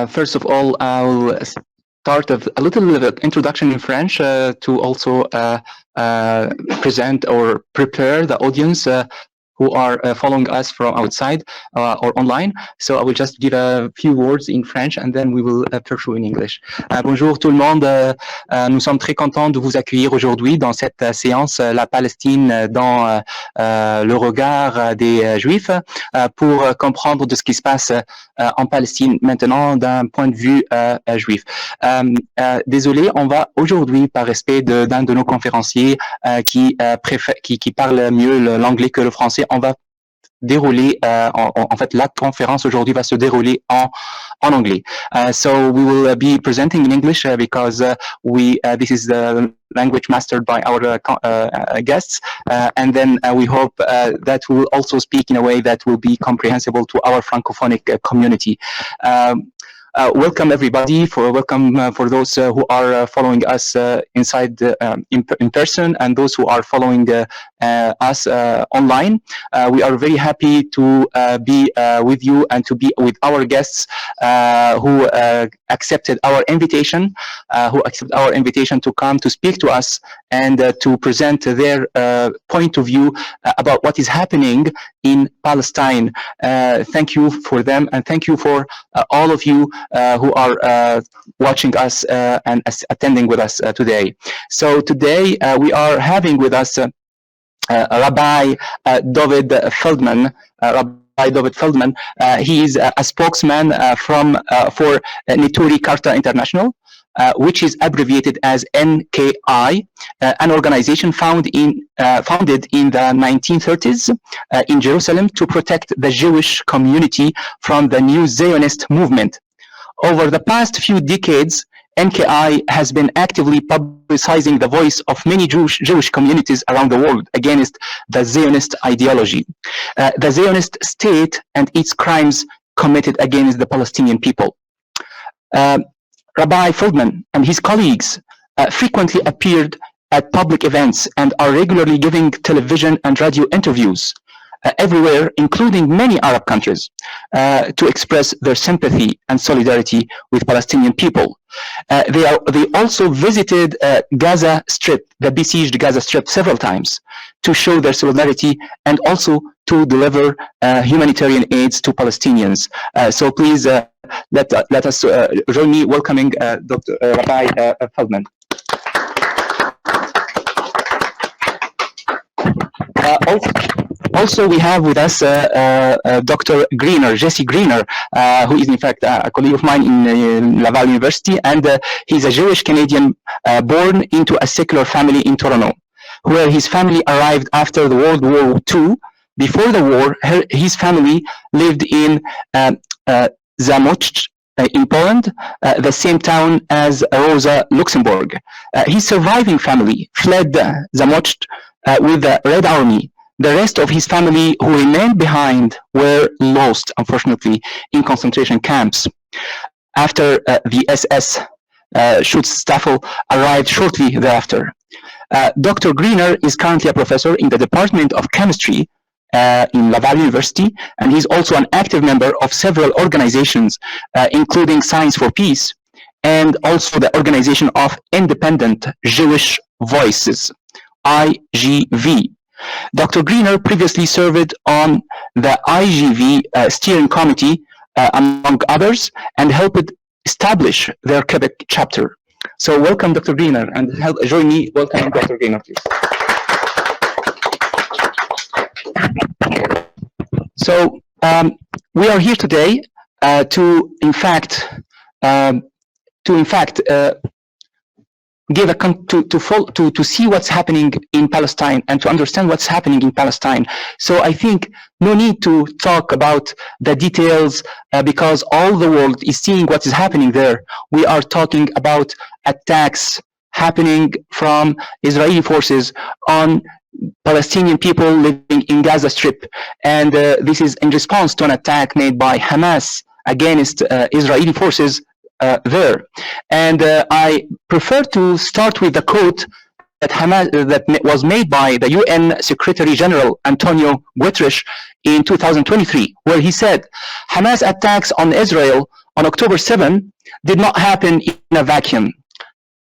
First of all, I'll start a little bit of introduction in French to also present or prepare the audience who are following us from outside or online. So I will just give a few words in French and then we will pursue in English. Bonjour tout le monde. Nous sommes très contents de vous accueillir aujourd'hui dans cette séance La Palestine dans le regard des Juifs pour comprendre de ce qui se passe en Palestine maintenant d'un point de vue juif. Désolé, on va aujourd'hui, par respect d'un de nos conférenciers qui parle mieux l'anglais que le français, on va dérouler, en fait, la conférence aujourd'hui va se dérouler en anglais. So we will be presenting in English because this is the language mastered by our guests, and then we hope that we will also speak in a way that will be comprehensible to our francophonic community. Welcome everybody, welcome for those who are following us inside in person and those who are following us online. We are very happy to be with you and to be with our guests who accepted our invitation, to come to speak to us and to present their point of view about what is happening in Palestine. Thank you for them and thank you for all of you who are watching us and attending with us today. So today we are having with us Rabbi Dovid Feldman. Rabbi Dovid Feldman. He is a spokesman for Neturei Karta International, which is abbreviated as NKI, an organization founded in the 1930s in Jerusalem to protect the Jewish community from the new Zionist movement. Over the past few decades, NKI has been actively publicizing the voice of many Jewish communities around the world against the Zionist ideology, the Zionist state and its crimes committed against the Palestinian people. Rabbi Feldman and his colleagues frequently appeared at public events and are regularly giving television and radio interviews everywhere, including many Arab countries, to express their sympathy and solidarity with Palestinian people. They also visited Gaza Strip, the besieged Gaza Strip, several times to show their solidarity and also to deliver humanitarian aids to Palestinians. So please let us join me welcoming Dr. Rabbi Feldman. Also, we have with us Dr. Greener, Jesse Greener, who is in fact a colleague of mine in Laval University, and he's a Jewish Canadian born into a secular family in Toronto, where his family arrived after the World War II. Before the war, his family lived in Zamość in Poland, the same town as Rosa Luxemburg. His surviving family fled Zamość with the Red Army. The rest of his family who remained behind were lost, unfortunately, in concentration camps. After the SS Schutzstaffel arrived shortly thereafter. Dr. Greener is currently a professor in the Department of Chemistry in Laval University, and he's also an active member of several organizations, including Science for Peace, and also the Organization of Independent Jewish Voices, IGV. Dr. Greener previously served on the IGV steering committee, among others, and helped establish their Quebec chapter. So welcome, Dr. Greener, and join me welcoming Dr. Greener, please. So we are here today to see what's happening in Palestine and to understand what's happening in Palestine. So I think no need to talk about the details because all the world is seeing what is happening there. We are talking about attacks happening from Israeli forces on Palestinian people living in Gaza Strip, and this is in response to an attack made by Hamas against Israeli forces there. And I prefer to start with the quote that was made by the UN Secretary General Antonio Guterres in 2023, where he said, "Hamas attacks on Israel on October 7 did not happen in a vacuum.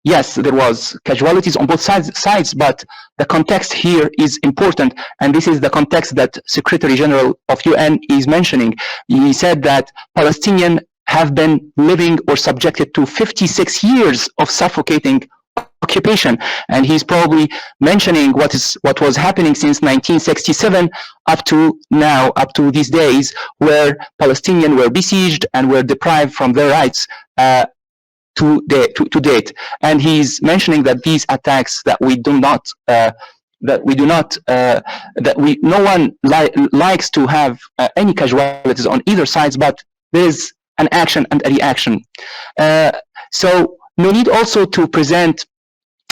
Yes, there was casualties on both sides, but the context here is important, and this is the context that Secretary General of UN is mentioning. He said that Palestinians have been living or subjected to 56 years of suffocating occupation, and he's probably mentioning what was happening since 1967 up to now, up to these days, where Palestinians were besieged and were deprived from their rights to date. And he's mentioning that these attacks that no one likes to have any casualties on either sides, but there is an action and a reaction. So no need also to present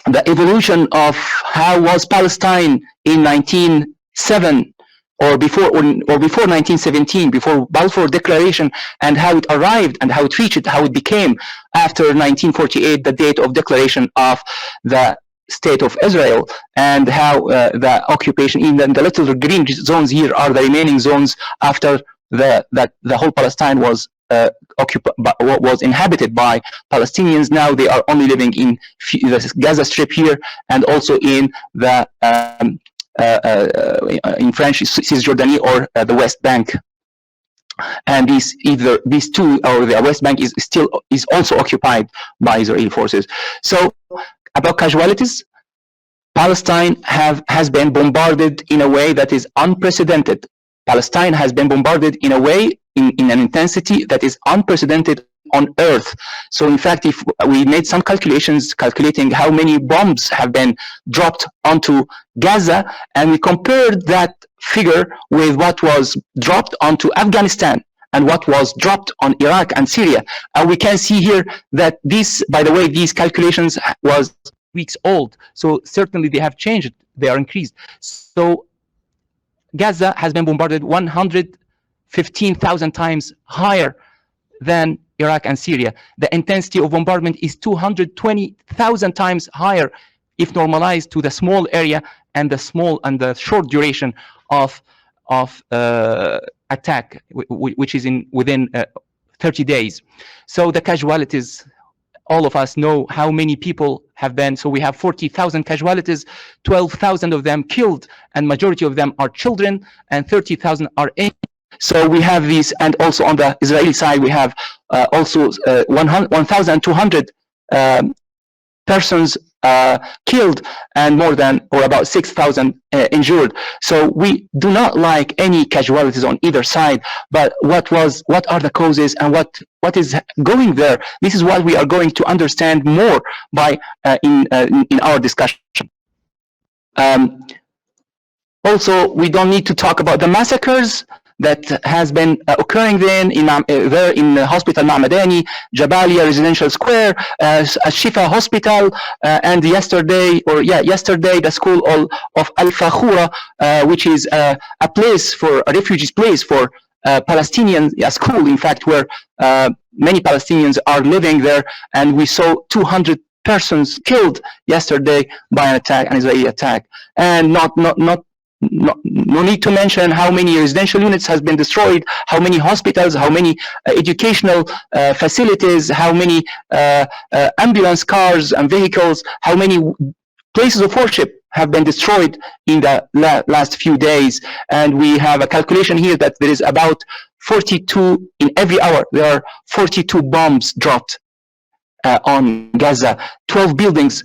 the evolution of how was Palestine in 1907 or before 1917, before Balfour Declaration, and how it arrived and how it reached, how it became after 1948, the date of declaration of the State of Israel, and how the occupation in the little green zones here are the remaining zones after the whole Palestine was was inhabited by Palestinians. Now they are only living in the Gaza Strip here, and also in the in French Cisjordania or the West Bank. And these two, or the West Bank is also occupied by Israeli forces. So about casualties, Palestine has been bombarded in a way that is unprecedented. Palestine has been bombarded in a way, in an intensity that is unprecedented on Earth. So in fact, if we made some calculations calculating how many bombs have been dropped onto Gaza, and we compared that figure with what was dropped onto Afghanistan and what was dropped on Iraq and Syria, and we can see here that this, by the way, these calculations was weeks old, so certainly they have changed, they are increased. So Gaza has been bombarded 115,000 times higher than Iraq and Syria. The intensity of bombardment is 220,000 times higher if normalized to the small area and the short duration of attack, which is within 30 days. So the casualties, all of us know how many people have been. So we have 40,000 casualties, 12,000 of them killed, and majority of them are children, and 30,000 are injured. So we have these, and also on the Israeli side, we have also 1,200 persons killed and more than, or about 6,000 injured. So we do not like any casualties on either side, but what are the causes and what is going there? This is what we are going to understand more by in our discussion. Also, we don't need to talk about the massacres that has been occurring then in the hospital Ma'madani, Jabalia Residential Square, Shifa Hospital, and yesterday the school of Al Fakhura, which is a place for a refugees place for Palestinians, a school in fact where many Palestinians are living there, and we saw 200 persons killed yesterday by an Israeli attack, and no need to mention how many residential units has been destroyed, how many hospitals, how many educational facilities, how many ambulance cars and vehicles, how many places of worship have been destroyed in the last few days. And we have a calculation here that there is about 42 in every hour. There are 42 bombs dropped on Gaza, 12 buildings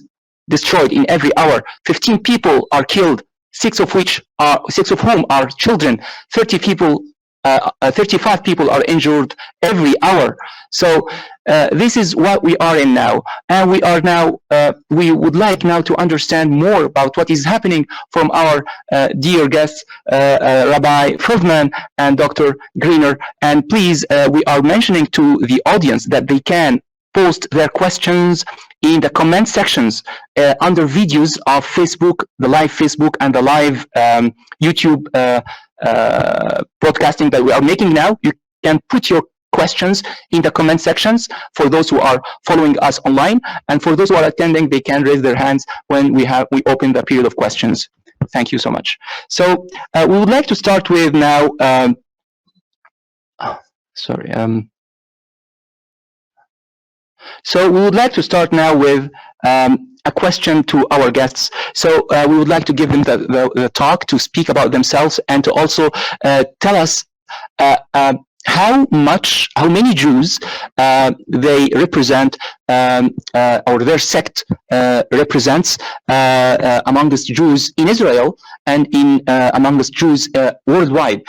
destroyed in every hour, 15 people are killed, six of whom are children. 35 people are injured every hour. So this is what we are in now, and we would like now to understand more about what is happening from our dear guests, Rabbi Feldman and Dr. Greener. And please, we are mentioning to the audience that they can post their questions in the comment sections under videos of Facebook, the live Facebook and the live YouTube broadcasting that we are making now. You can put your questions in the comment sections for those who are following us online, and for those who are attending, they can raise their hands when we open the period of questions. Thank you so much. So we would like to start with now. So we would like to start now with a question to our guests. So we would like to give them the talk to speak about themselves and to also tell us how many Jews they represent, or their sect represents amongst Jews in Israel and amongst Jews worldwide.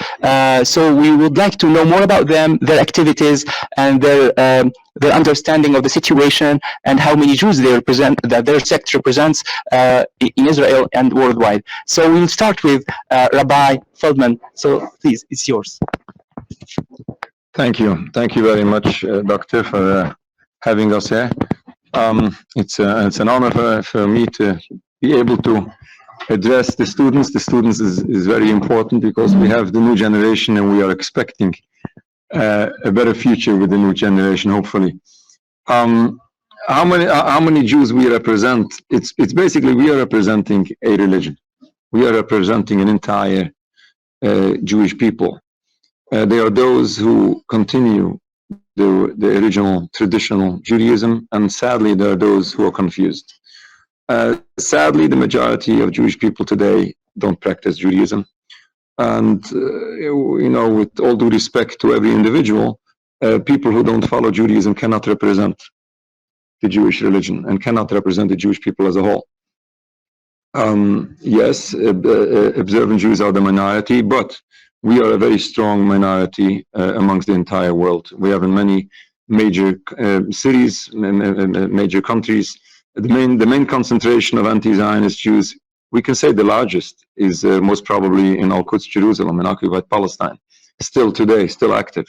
So we would like to know more about them, their activities, and their understanding of the situation, and how many Jews they represent, that their sect represents in Israel and worldwide. So we'll start with Rabbi Feldman. So please, it's yours. Thank you very much, Doctor, for having us here. It's an honor for me to be able to address the students. The students is very important because we have the new generation and we are expecting a better future with the new generation, hopefully. How many Jews we represent? It's basically we are representing a religion. We are representing an entire Jewish people. They are those who continue the original traditional Judaism, and sadly there are those who are confused. Sadly, the majority of Jewish people today don't practice Judaism, and you know, with all due respect to every individual, people who don't follow Judaism cannot represent the Jewish religion and cannot represent the Jewish people as a whole. Yes, observant Jews are the minority, but we are a very strong minority amongst the entire world. We have in many major cities, major countries, the main concentration of anti-Zionist Jews, we can say the largest, is most probably in Al-Quds, Jerusalem, in occupied Palestine, still today, still active.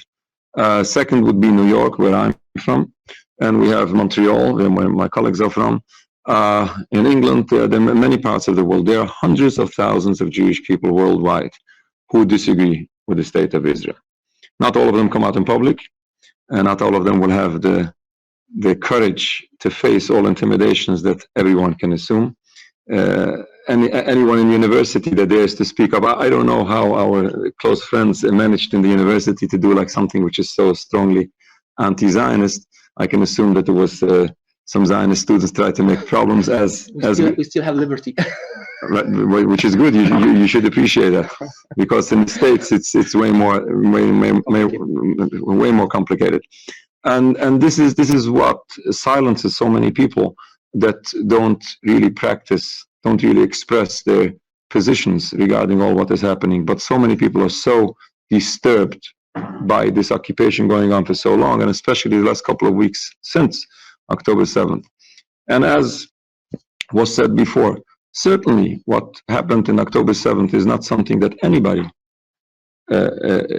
Second would be New York, where I'm from, and we have Montreal, where my colleagues are from. In England, there are many parts of the world. There are hundreds of thousands of Jewish people worldwide who disagree with the state of Israel. Not all of them come out in public, and not all of them will have the courage to face all intimidations that everyone can assume. Anyone in university that dares to speak up, I don't know how our close friends managed in the university to do like something which is so strongly anti-Zionist. I can assume that there was some Zionist students try to make problems we still have liberty. Right, which is good. You should appreciate that, because in the States it's way more complicated, and this is what silences so many people that don't really express their positions regarding all what is happening. But so many people are so disturbed by this occupation going on for so long, and especially the last couple of weeks since October 7th. And as was said before, certainly what happened in October 7th is not something that anybody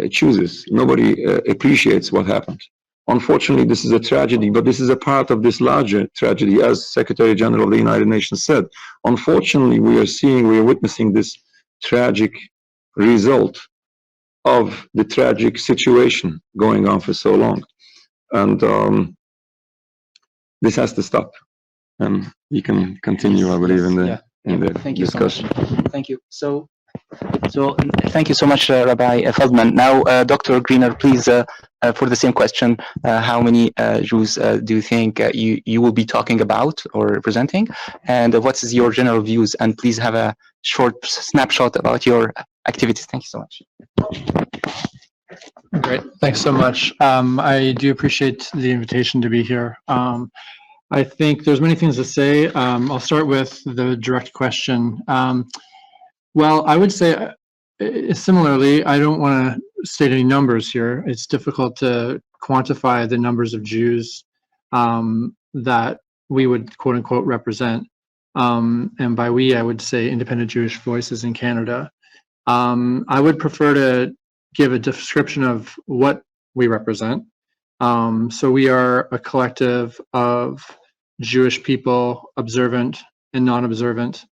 chooses. Nobody appreciates what happened. Unfortunately, this is a tragedy, but this is a part of this larger tragedy, as Secretary General of the United Nations said. Unfortunately, we are witnessing this tragic result of the tragic situation going on for so long. And this has to stop. And you can continue, I believe, in the Thank you discussion. So much. Thank you. So thank you so much, Rabbi Feldman. Now, Dr. Greener, please, for the same question, how many Jews do you think you will be talking about or representing, and what is your general views? And please have a short snapshot about your activities. Thank you so much. Great, thanks so much. I do appreciate the invitation to be here. I think there's many things to say. I'll start with the direct question. Well, I would say similarly, I don't want to state any numbers here. It's difficult to quantify the numbers of Jews that we would quote unquote represent. And by we, I would say independent Jewish voices in Canada. I would prefer to give a description of what we represent. So we are a collective of Jewish people, observant and non-observant.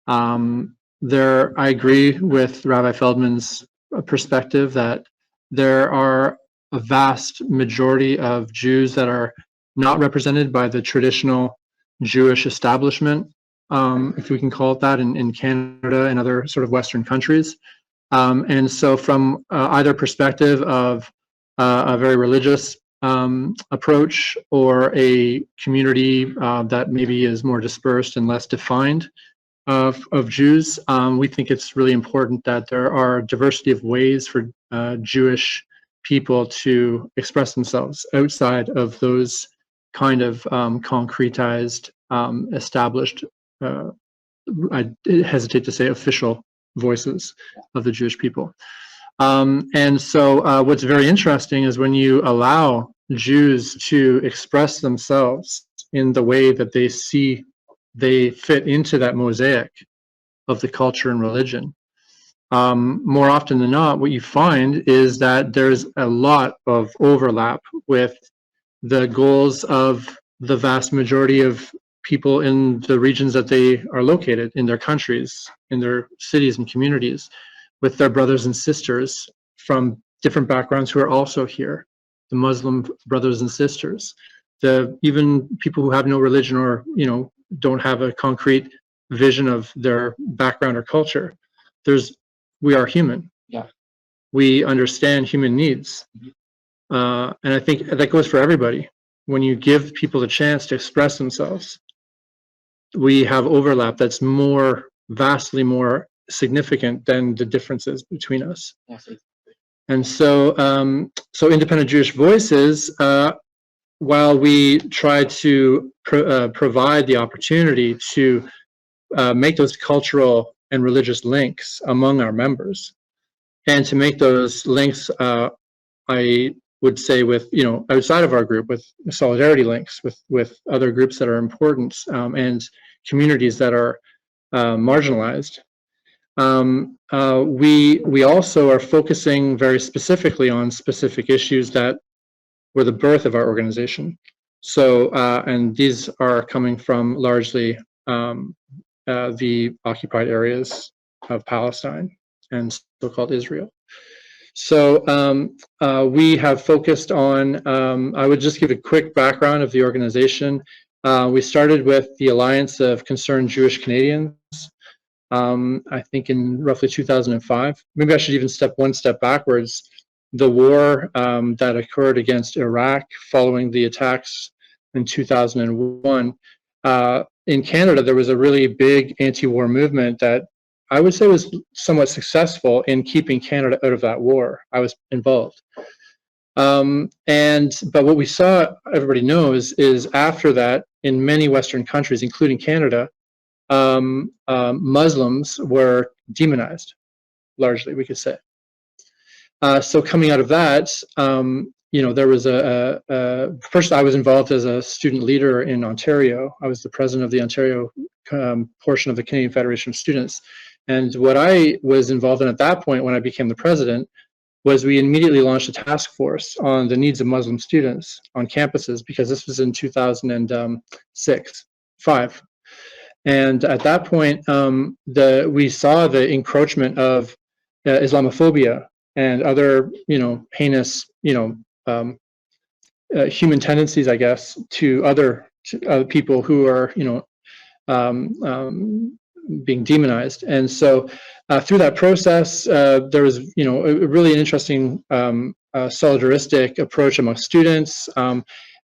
I agree with Rabbi Feldman's perspective that there are a vast majority of Jews that are not represented by the traditional Jewish establishment, if we can call it that, in Canada and other sort of Western countries. And so from either perspective of a very religious approach, or a community that maybe is more dispersed and less defined of Jews. We think it's really important that there are diversity of ways for Jewish people to express themselves outside of those kind of concretized, established, I hesitate to say official voices of the Jewish people. And so what's very interesting is when you allow Jews to express themselves in the way that they see they fit into that mosaic of the culture and religion, more often than not, what you find is that there's a lot of overlap with the goals of the vast majority of people in the regions that they are located, in their countries, in their cities and communities, with their brothers and sisters from different backgrounds who are also here, the Muslim brothers and sisters, even people who have no religion or, don't have a concrete vision of their background or culture. We are human. Yeah. We understand human needs. And I think that goes for everybody. When you give people the chance to express themselves, we have overlap that's vastly more significant than the differences between us. Yes. And so, Independent Jewish Voices, while we try to provide the opportunity to make those cultural and religious links among our members, and to make those links, I would say, with outside of our group, with solidarity links with other groups that are important, and communities that are marginalized. We also are focusing very specifically on specific issues that were the birth of our organization. So, and these are coming from largely the occupied areas of Palestine and so-called Israel. So we have focused on, I would just give a quick background of the organization. We started with the Alliance of Concerned Jewish Canadians, I think in roughly 2005. Maybe I should even step one step backwards. The war that occurred against Iraq following the attacks in 2001, in Canada, there was a really big anti-war movement that I would say was somewhat successful in keeping Canada out of that war. I was involved. But what we saw, everybody knows, is after that, in many Western countries, including Canada, Muslims were demonized, largely, we could say. So coming out of that, there was first I was involved as a student leader in Ontario. I was the president of the Ontario portion of the Canadian Federation of Students. And what I was involved in at that point when I became the president was we immediately launched a task force on the needs of Muslim students on campuses, because this was in 2005. And at that point, we saw the encroachment of Islamophobia and other, heinous, human tendencies, I guess, to other people who are, being demonized. And so through that process, there was, a really interesting solidaristic approach amongst students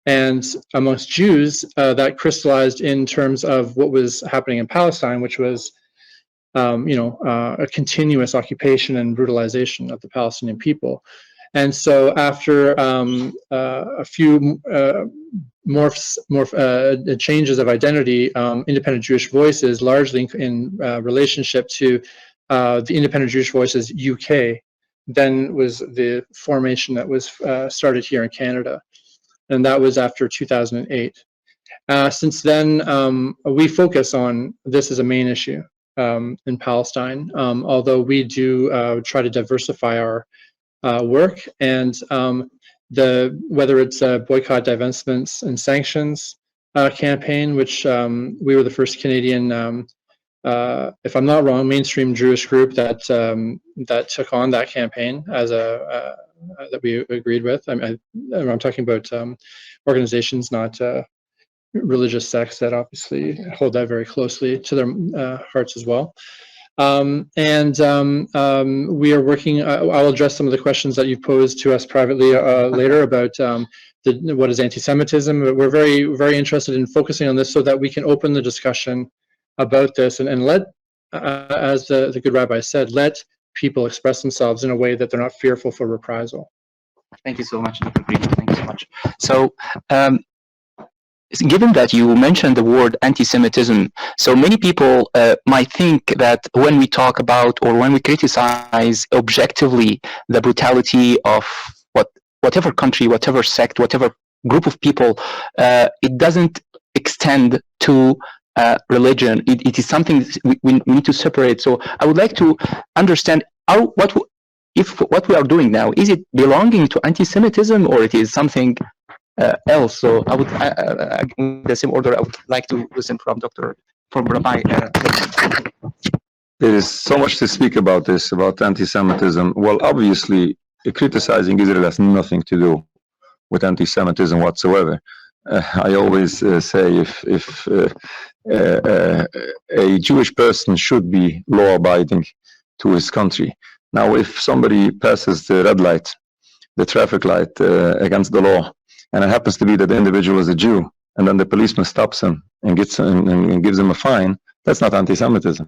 and amongst Jews that crystallized in terms of what was happening in Palestine, which was, a continuous occupation and brutalization of the Palestinian people. And so after a few changes of identity, Independent Jewish Voices, largely in relationship to the Independent Jewish Voices UK, then was the formation that was started here in Canada. And that was after 2008. Since then, we focus on this as a main issue in Palestine, although we do try to diversify our work, and whether it's a boycott, divestments, and sanctions campaign, which we were the first Canadian, if I'm not wrong, mainstream Jewish group that took on that campaign as that we agreed with. I'm talking about organizations, not religious sects, that obviously hold that very closely to their hearts as well. We are working, I'll address some of the questions that you've posed to us privately later about what is anti-Semitism. We're very, very interested in focusing on this so that we can open the discussion about this and let, as the good rabbi said, let people express themselves in a way that they're not fearful for reprisal. Thank you so much, Dr. Green. Thank you so much. So, given that you mentioned the word anti-Semitism, so many people might think that when we talk about or when we criticize objectively the brutality of whatever country, whatever sect, whatever group of people, it doesn't extend to religion. It is something we need to separate. So I would like to understand if what we are doing now, is it belonging to anti-Semitism or it is something else? So I would, in the same order, I would like to listen from Rabbi. There is so much to speak about this, about anti-Semitism. Well, obviously, criticizing Israel has nothing to do with anti-Semitism whatsoever. I always say if a Jewish person should be law-abiding to his country. Now, if somebody passes the red light, the traffic light against the law, and it happens to be that the individual is a Jew, and then the policeman stops him and gives him a fine, that's not anti-Semitism.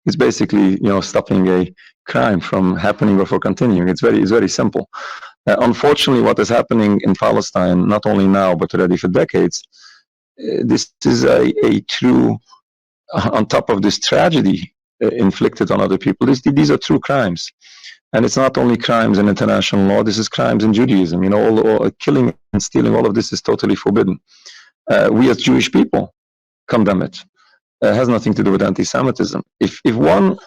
It's basically, stopping a crime from happening or for continuing. It's very simple. Unfortunately, what is happening in Palestine, not only now but already for decades, this is a true, on top of this tragedy inflicted on other people, these are true crimes. And it's not only crimes in international law, this is crimes in Judaism. All killing and stealing, all of this is totally forbidden. We as Jewish people condemn it. It has nothing to do with anti-Semitism. If one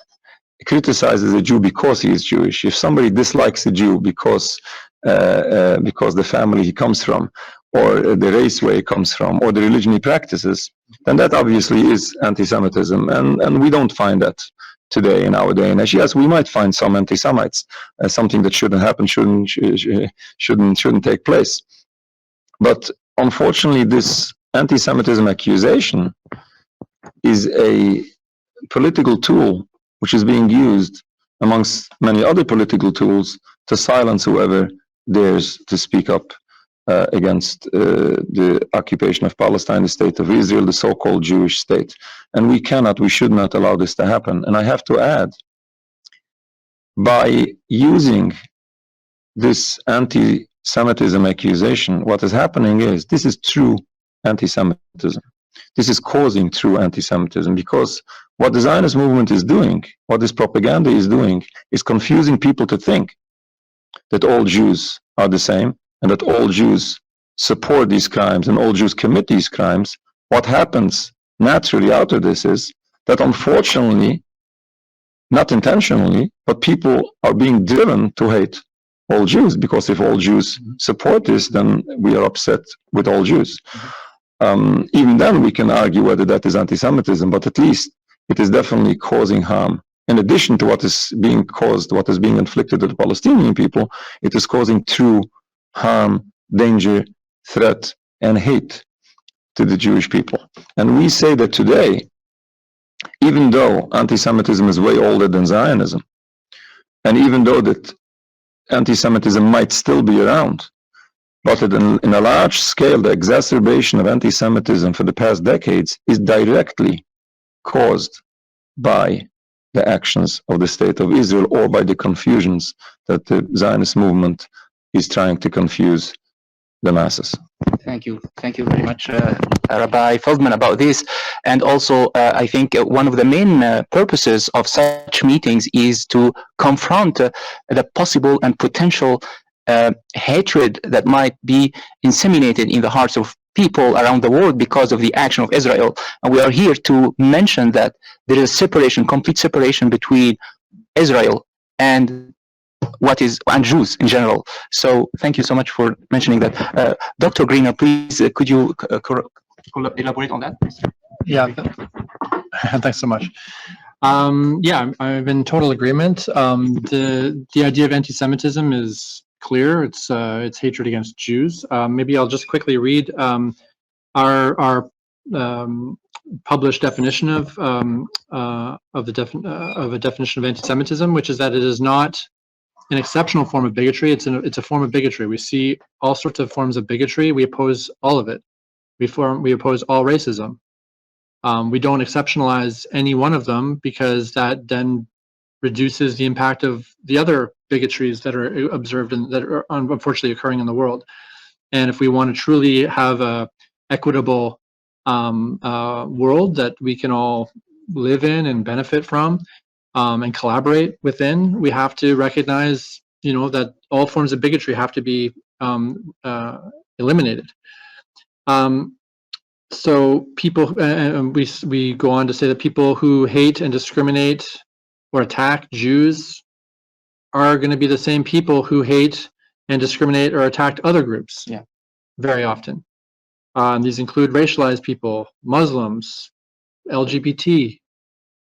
criticizes a Jew because he is Jewish, if somebody dislikes a Jew because the family he comes from, or the race where he comes from, or the religion he practices, then that obviously is anti-Semitism, and we don't find that today in our day and age. Yes, we might find some anti-Semites, something that shouldn't happen, shouldn't take place. But unfortunately, this anti-Semitism accusation is a political tool which is being used amongst many other political tools to silence whoever dares to speak up against the occupation of Palestine, the state of Israel, the so-called Jewish state. And we should not allow this to happen. And I have to add, by using this anti-Semitism accusation, what is happening is this is true anti-Semitism. This is causing true anti-Semitism, because what the Zionist movement is doing, what this propaganda is doing, is confusing people to think that all Jews are the same and that all Jews support these crimes and all Jews commit these crimes. What happens naturally out of this is that, unfortunately, not intentionally, but people are being driven to hate all Jews, because if all Jews support this, then we are upset with all Jews. Even then we can argue whether that is anti-Semitism, but at least it is definitely causing harm. In addition to what is being caused, what is being inflicted to the Palestinian people, it is causing true harm, danger, threat, and hate to the Jewish people. And we say that today, even though anti-Semitism is way older than Zionism, and even though that anti-Semitism might still be around, but in a large scale, the exacerbation of anti-Semitism for the past decades is directly caused by the actions of the State of Israel, or by the confusions that the Zionist movement is trying to confuse the masses. Thank you very much, Rabbi Feldman, about this. And also, I think one of the main purposes of such meetings is to confront the possible and potential hatred that might be inseminated in the hearts of people around the world because of the action of Israel. And we are here to mention that there is a separation, complete separation between Israel and Jews in general. So thank you so much for mentioning that. Dr. Greener, please, could you elaborate on that? Yeah, thanks so much. Yeah, I'm in total agreement. The idea of anti-Semitism is clear. It's hatred against Jews. Maybe I'll just quickly read our published definition of a definition of anti-Semitism, which is that it is not an exceptional form of bigotry. It's a form of bigotry. We see all sorts of forms of bigotry. We oppose all of it. We oppose all racism. We don't exceptionalize any one of them because that then reduces the impact of the other bigotries that are observed and that are unfortunately occurring in the world. And if we want to truly have a equitable world that we can all live in and benefit from and collaborate within, we have to recognize, that all forms of bigotry have to be eliminated. So people, we go on to say that people who hate and discriminate or attack Jews are going to be the same people who hate and discriminate or attack other groups. Yeah. Very often. These include racialized people, Muslims, LGBT,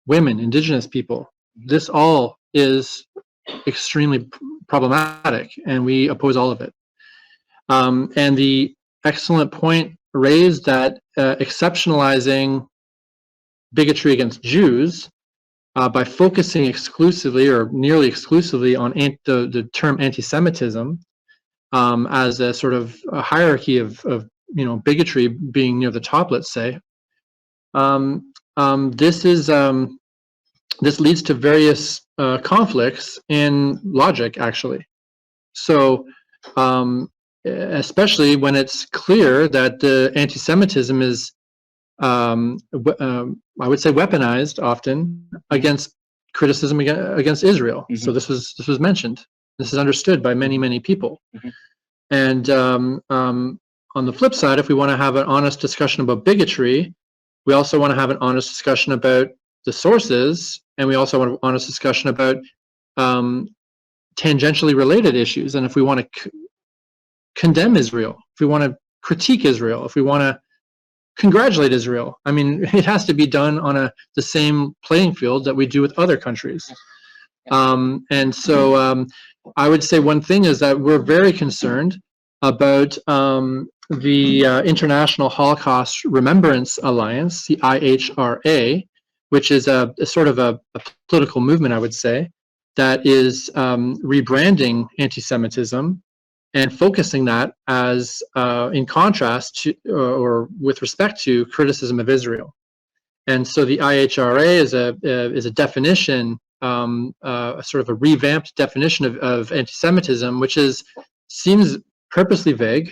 women, indigenous people. This all is extremely problematic, and we oppose all of it. And the excellent point raised that exceptionalizing bigotry against Jews by focusing exclusively or nearly exclusively on the term anti-Semitism as a sort of a hierarchy of bigotry being near the top, let's say. This leads to various conflicts in logic, actually. So, especially when it's clear that the anti-Semitism is, I would say, weaponized often against criticism against Israel. Mm-hmm. So this was mentioned. This is understood by many people. Mm-hmm. And on the flip side, if we want to have an honest discussion about bigotry, we also want to have an honest discussion about the sources, and we also want an honest discussion about tangentially related issues. And if we want to condemn Israel, if we want to critique Israel, if we want to congratulate Israel, I mean, it has to be done on the same playing field that we do with other countries. And so I would say one thing is that we're very concerned about the International Holocaust Remembrance Alliance, the IHRA, which is a sort of a political movement, I would say, that is rebranding anti-Semitism and focusing that as in contrast to or with respect to criticism of Israel. And so the IHRA is a definition, a sort of a revamped definition of anti-Semitism, which seems purposely vague.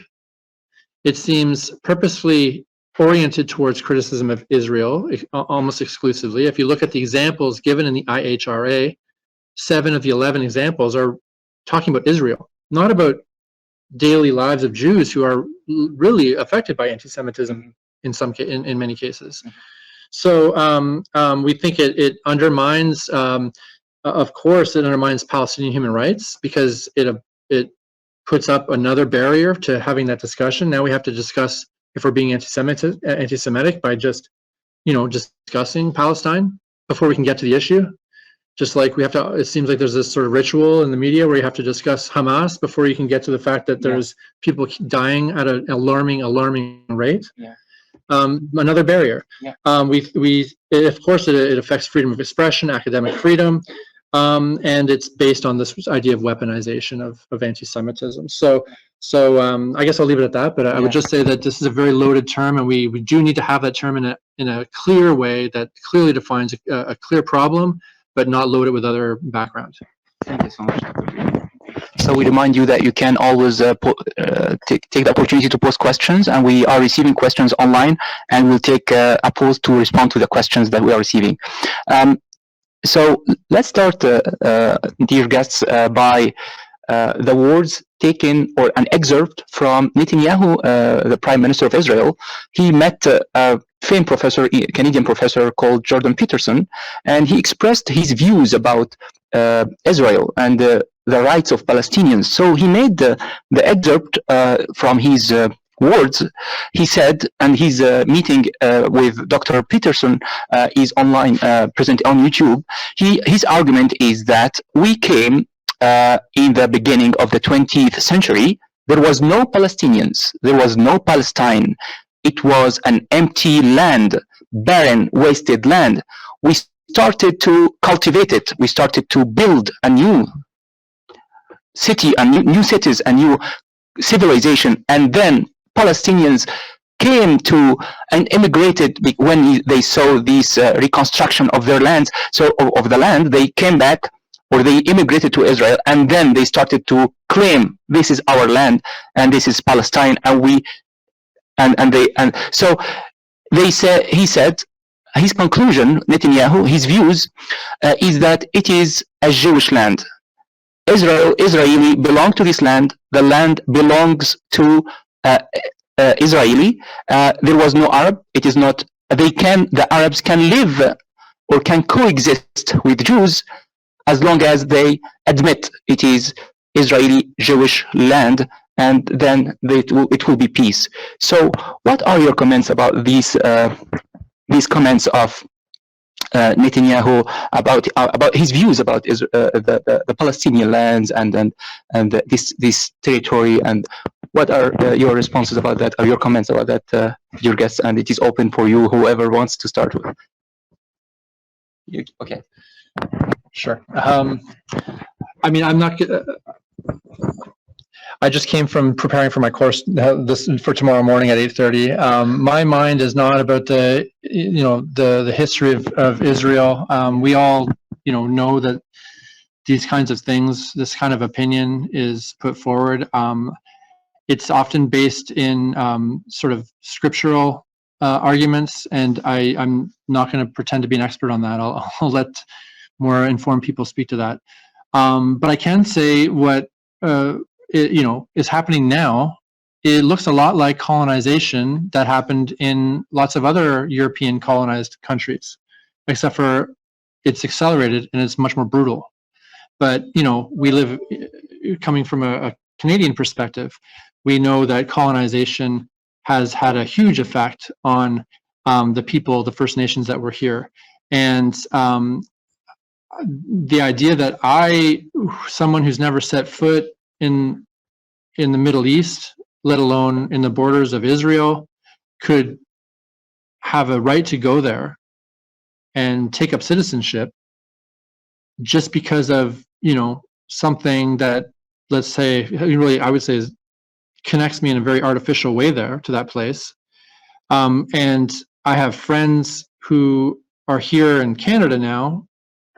It seems purposefully oriented towards criticism of Israel almost exclusively. If you look at the examples given in the IHRA, 7 of the 11 examples are talking about Israel, not about daily lives of Jews who are really affected by anti-Semitism in many cases. So we think it undermines, of course, it undermines Palestinian human rights because it puts up another barrier to having that discussion. Now we have to discuss if we're being anti-Semitic by just discussing Palestine before we can get to the issue. Just like we have to, it seems like there's this sort of ritual in the media where you have to discuss Hamas before you can get to the fact that there's people dying at an alarming rate. Yeah. Another barrier. Yeah. Of course, it affects freedom of expression, academic freedom, and it's based on this idea of weaponization of anti-Semitism. So I guess I'll leave it at that. But I would just say that this is a very loaded term, and we do need to have that term in a clear way that clearly defines a clear problem, but not load it with other background. Thank you so much, Dr. So we remind you that you can always take the opportunity to post questions, and we are receiving questions online, and we'll take a pause to respond to the questions that we are receiving. So let's start, dear guests, by the words taken or an excerpt from Netanyahu, the Prime Minister of Israel. He met a famed Canadian professor called Jordan Peterson, and he expressed his views about Israel and the rights of Palestinians. So he made the excerpt from his words. He said, and his meeting with Dr. Peterson is online, present on YouTube. His argument is that we came in the beginning of the 20th century. There was no Palestinians, there was no Palestine. It was an empty land, barren, wasted land. We started to cultivate it. We started to build anew. city and new cities and new civilization, and then Palestinians came to and immigrated when they saw this reconstruction of their lands. So of the land, they came back, or they immigrated to Israel, and then they started to claim this is our land and this is Palestine, and we and so they said, he said, his conclusion, Netanyahu, his views, is that it is a Jewish land. Israeli belong to this land. The land belongs to Israeli. There was no Arab. It is not. The Arabs can live or can coexist with Jews as long as they admit it is Israeli Jewish land, and then it will be peace. So, what are your comments about these comments of Netanyahu about his views about the Palestinian lands and this territory, and what are your responses about that, or your comments about that, your guests? And it is open for you, whoever wants to start with. Okay. Sure. I mean, I'm not. I just came from preparing for my course for tomorrow morning at 8:30. My mind is not about the history of Israel. We all know that these kinds of things, this kind of opinion is put forward. It's often based in sort of scriptural arguments, and I'm not going to pretend to be an expert on that. I'll let more informed people speak to that. But I can say what is happening now. It looks a lot like colonization that happened in lots of other European colonized countries, except for it's accelerated and it's much more brutal. But we live, coming from a Canadian perspective, we know that colonization has had a huge effect on the people, the First Nations that were here. And the idea that someone who's never set foot in the Middle East, let alone in the borders of Israel, could have a right to go there and take up citizenship just because of something that, let's say, really I would say connects me in a very artificial way there to that place. And I have friends who are here in Canada now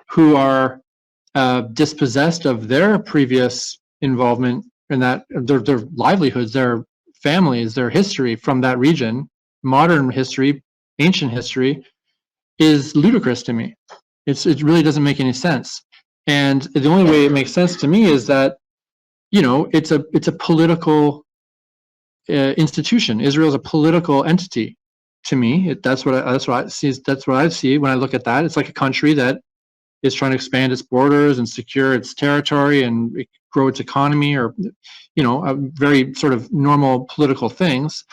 who are dispossessed of their previous involvement in that, their livelihoods, their families, their history from that region. Modern history, ancient history, is ludicrous to me. It really doesn't make any sense. And the only way it makes sense to me is that it's a political institution. Israel is a political entity to me. That's what I see. That's what I see when I look at that. It's like a country that is trying to expand its borders and secure its territory and grow its economy, or a very sort of normal political things.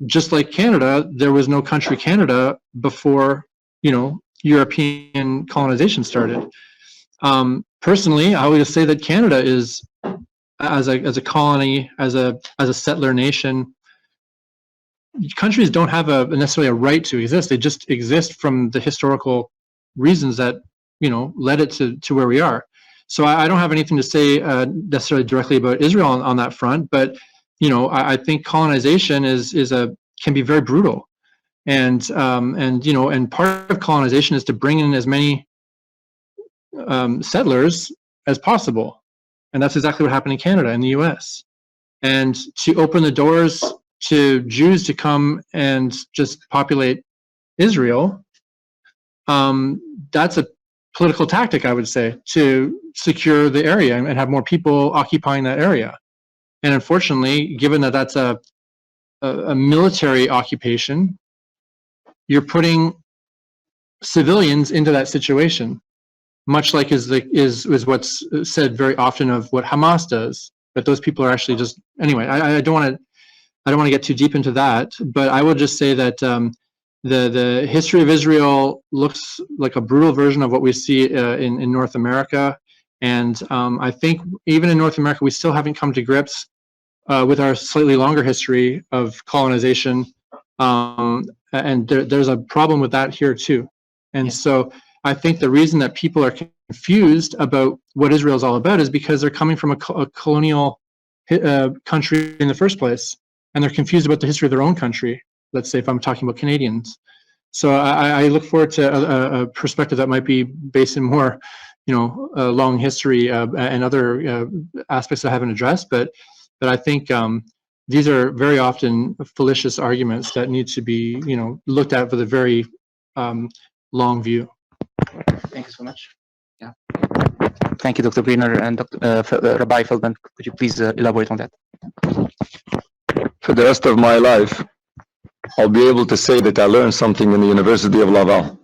Just like Canada, there was no country Canada before European colonization started. Personally, I would just say that Canada is, as a colony, as a settler nation, countries don't have necessarily a right to exist. They just exist from the historical reasons that led it to where we are. So I don't have anything to say necessarily directly about Israel on that front, but I think colonization can be very brutal, and part of colonization is to bring in as many settlers as possible, and that's exactly what happened in Canada and the U.S. And to open the doors to Jews to come and just populate Israel, that's a political tactic, I would say, to secure the area and have more people occupying that area. And unfortunately, given that that's a military occupation, you're putting civilians into that situation, much like is what's said very often of what Hamas does. But those people are actually just, anyway. I don't want to get too deep into that, but I will just say that the history of Israel looks like a brutal version of what we see in North America. And I think even in North America, we still haven't come to grips with our slightly longer history of colonization. And there's a problem with that here too. And so I think the reason that people are confused about what Israel is all about is because they're coming from a colonial country in the first place, and they're confused about the history of their own country. Let's say if I'm talking about Canadians. So I look forward to a perspective that might be based in more, long history and other aspects I haven't addressed. But I think these are very often fallacious arguments that need to be, looked at with a very long view. Thank you so much. Yeah. Thank you, Dr. Briner and Rabbi Feldman. Could you please elaborate on that? For the rest of my life, I'll be able to say that I learned something in the University of Laval.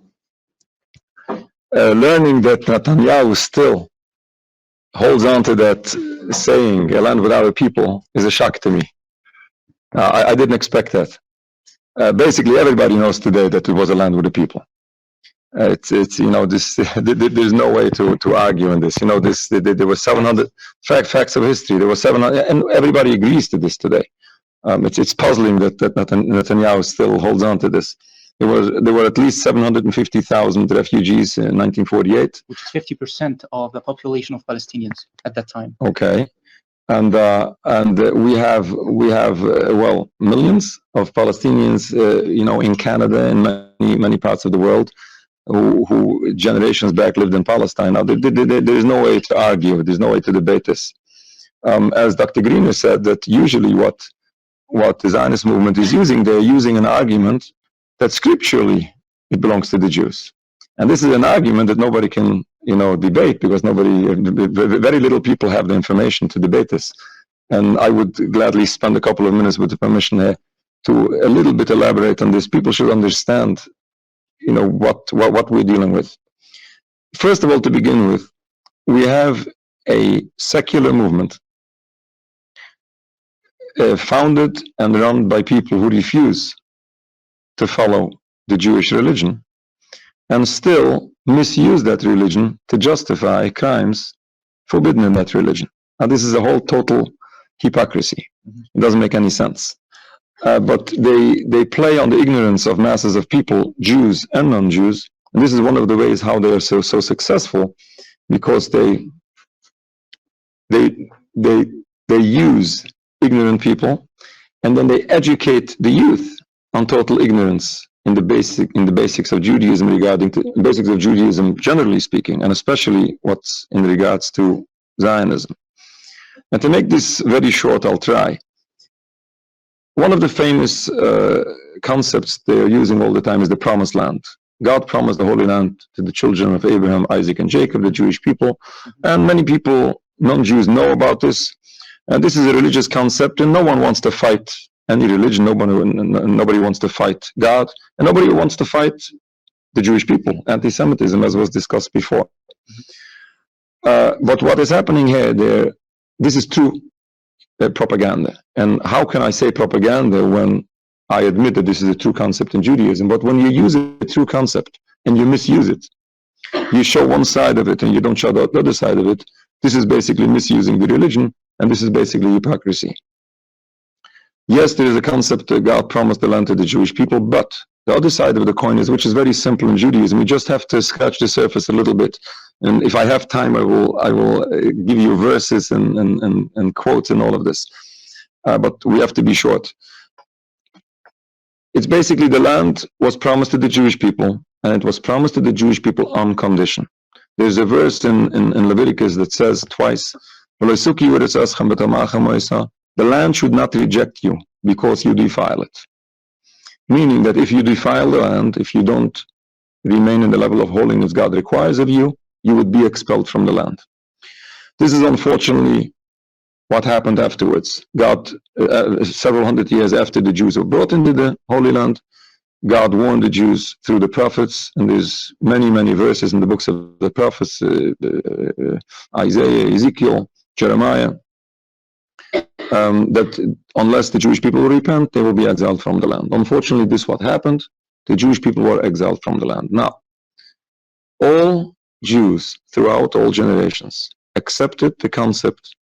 Learning that Netanyahu still holds on to that saying, a land without a people, is a shock to me. I didn't expect that. Basically, everybody knows today that it was a land with a people. It's this. There's no way to argue in this. There were 700 facts of history. There were 700, and everybody agrees to this today. It's puzzling that Netanyahu still holds on to this. There were at least 750,000 refugees in 1948, which is 50% of the population of Palestinians at that time. Okay, and we have millions of Palestinians, in Canada and many parts of the world, who generations back lived in Palestine. Now there's no way to argue. There's no way to debate this. As Dr. Greener said, that usually what the Zionist movement is using, they're using an argument that scripturally it belongs to the Jews. And this is an argument that nobody can, debate, because very little people have the information to debate this. And I would gladly spend a couple of minutes with the permission here to a little bit elaborate on this. People should understand, what we're dealing with. First of all, to begin with, we have a secular movement founded and run by people who refuse to follow the Jewish religion and still misuse that religion to justify crimes forbidden in that religion. Now, this is a whole total hypocrisy. It doesn't make any sense. But they play on the ignorance of masses of people, Jews and non-Jews. And this is one of the ways how they are so successful, because they use ignorant people, and then they educate the youth on total ignorance in the basics of Judaism, regarding to basics of Judaism generally speaking, and especially what's in regards to Zionism. And to make this very short, I'll try. One of the famous concepts they're using all the time is the promised land. God promised the Holy Land to the children of Abraham, Isaac, and Jacob, the Jewish people. And many people, non-Jews, know about this. And this is a religious concept, and no one wants to fight any religion. Nobody wants to fight God, and nobody wants to fight the Jewish people. Anti-Semitism, as was discussed before. But what is happening here, this is true propaganda. And how can I say propaganda when I admit that this is a true concept in Judaism? But when you use a true concept and you misuse it, you show one side of it and you don't show the other side of it, this is basically misusing the religion, and this is basically hypocrisy. Yes, there is a concept that God promised the land to the Jewish people, but the other side of the coin is, which is very simple in Judaism, we just have to scratch the surface a little bit. And if I have time, I will give you verses and quotes and all of this. But we have to be short. It's basically the land was promised to the Jewish people, and it was promised to the Jewish people on condition. There's a verse in Leviticus that says twice, the land should not reject you because you defile it. Meaning that if you defile the land, if you don't remain in the level of holiness God requires of you, you would be expelled from the land. This is unfortunately what happened afterwards. God, several hundred years after the Jews were brought into the Holy Land, God warned the Jews through the prophets, and there's many verses in the books of the prophets, Isaiah, Ezekiel, Jeremiah, that unless the Jewish people will repent, they will be exiled from the land. Unfortunately, this is what happened. The Jewish people were exiled from the land. Now, all Jews throughout all generations accepted the concept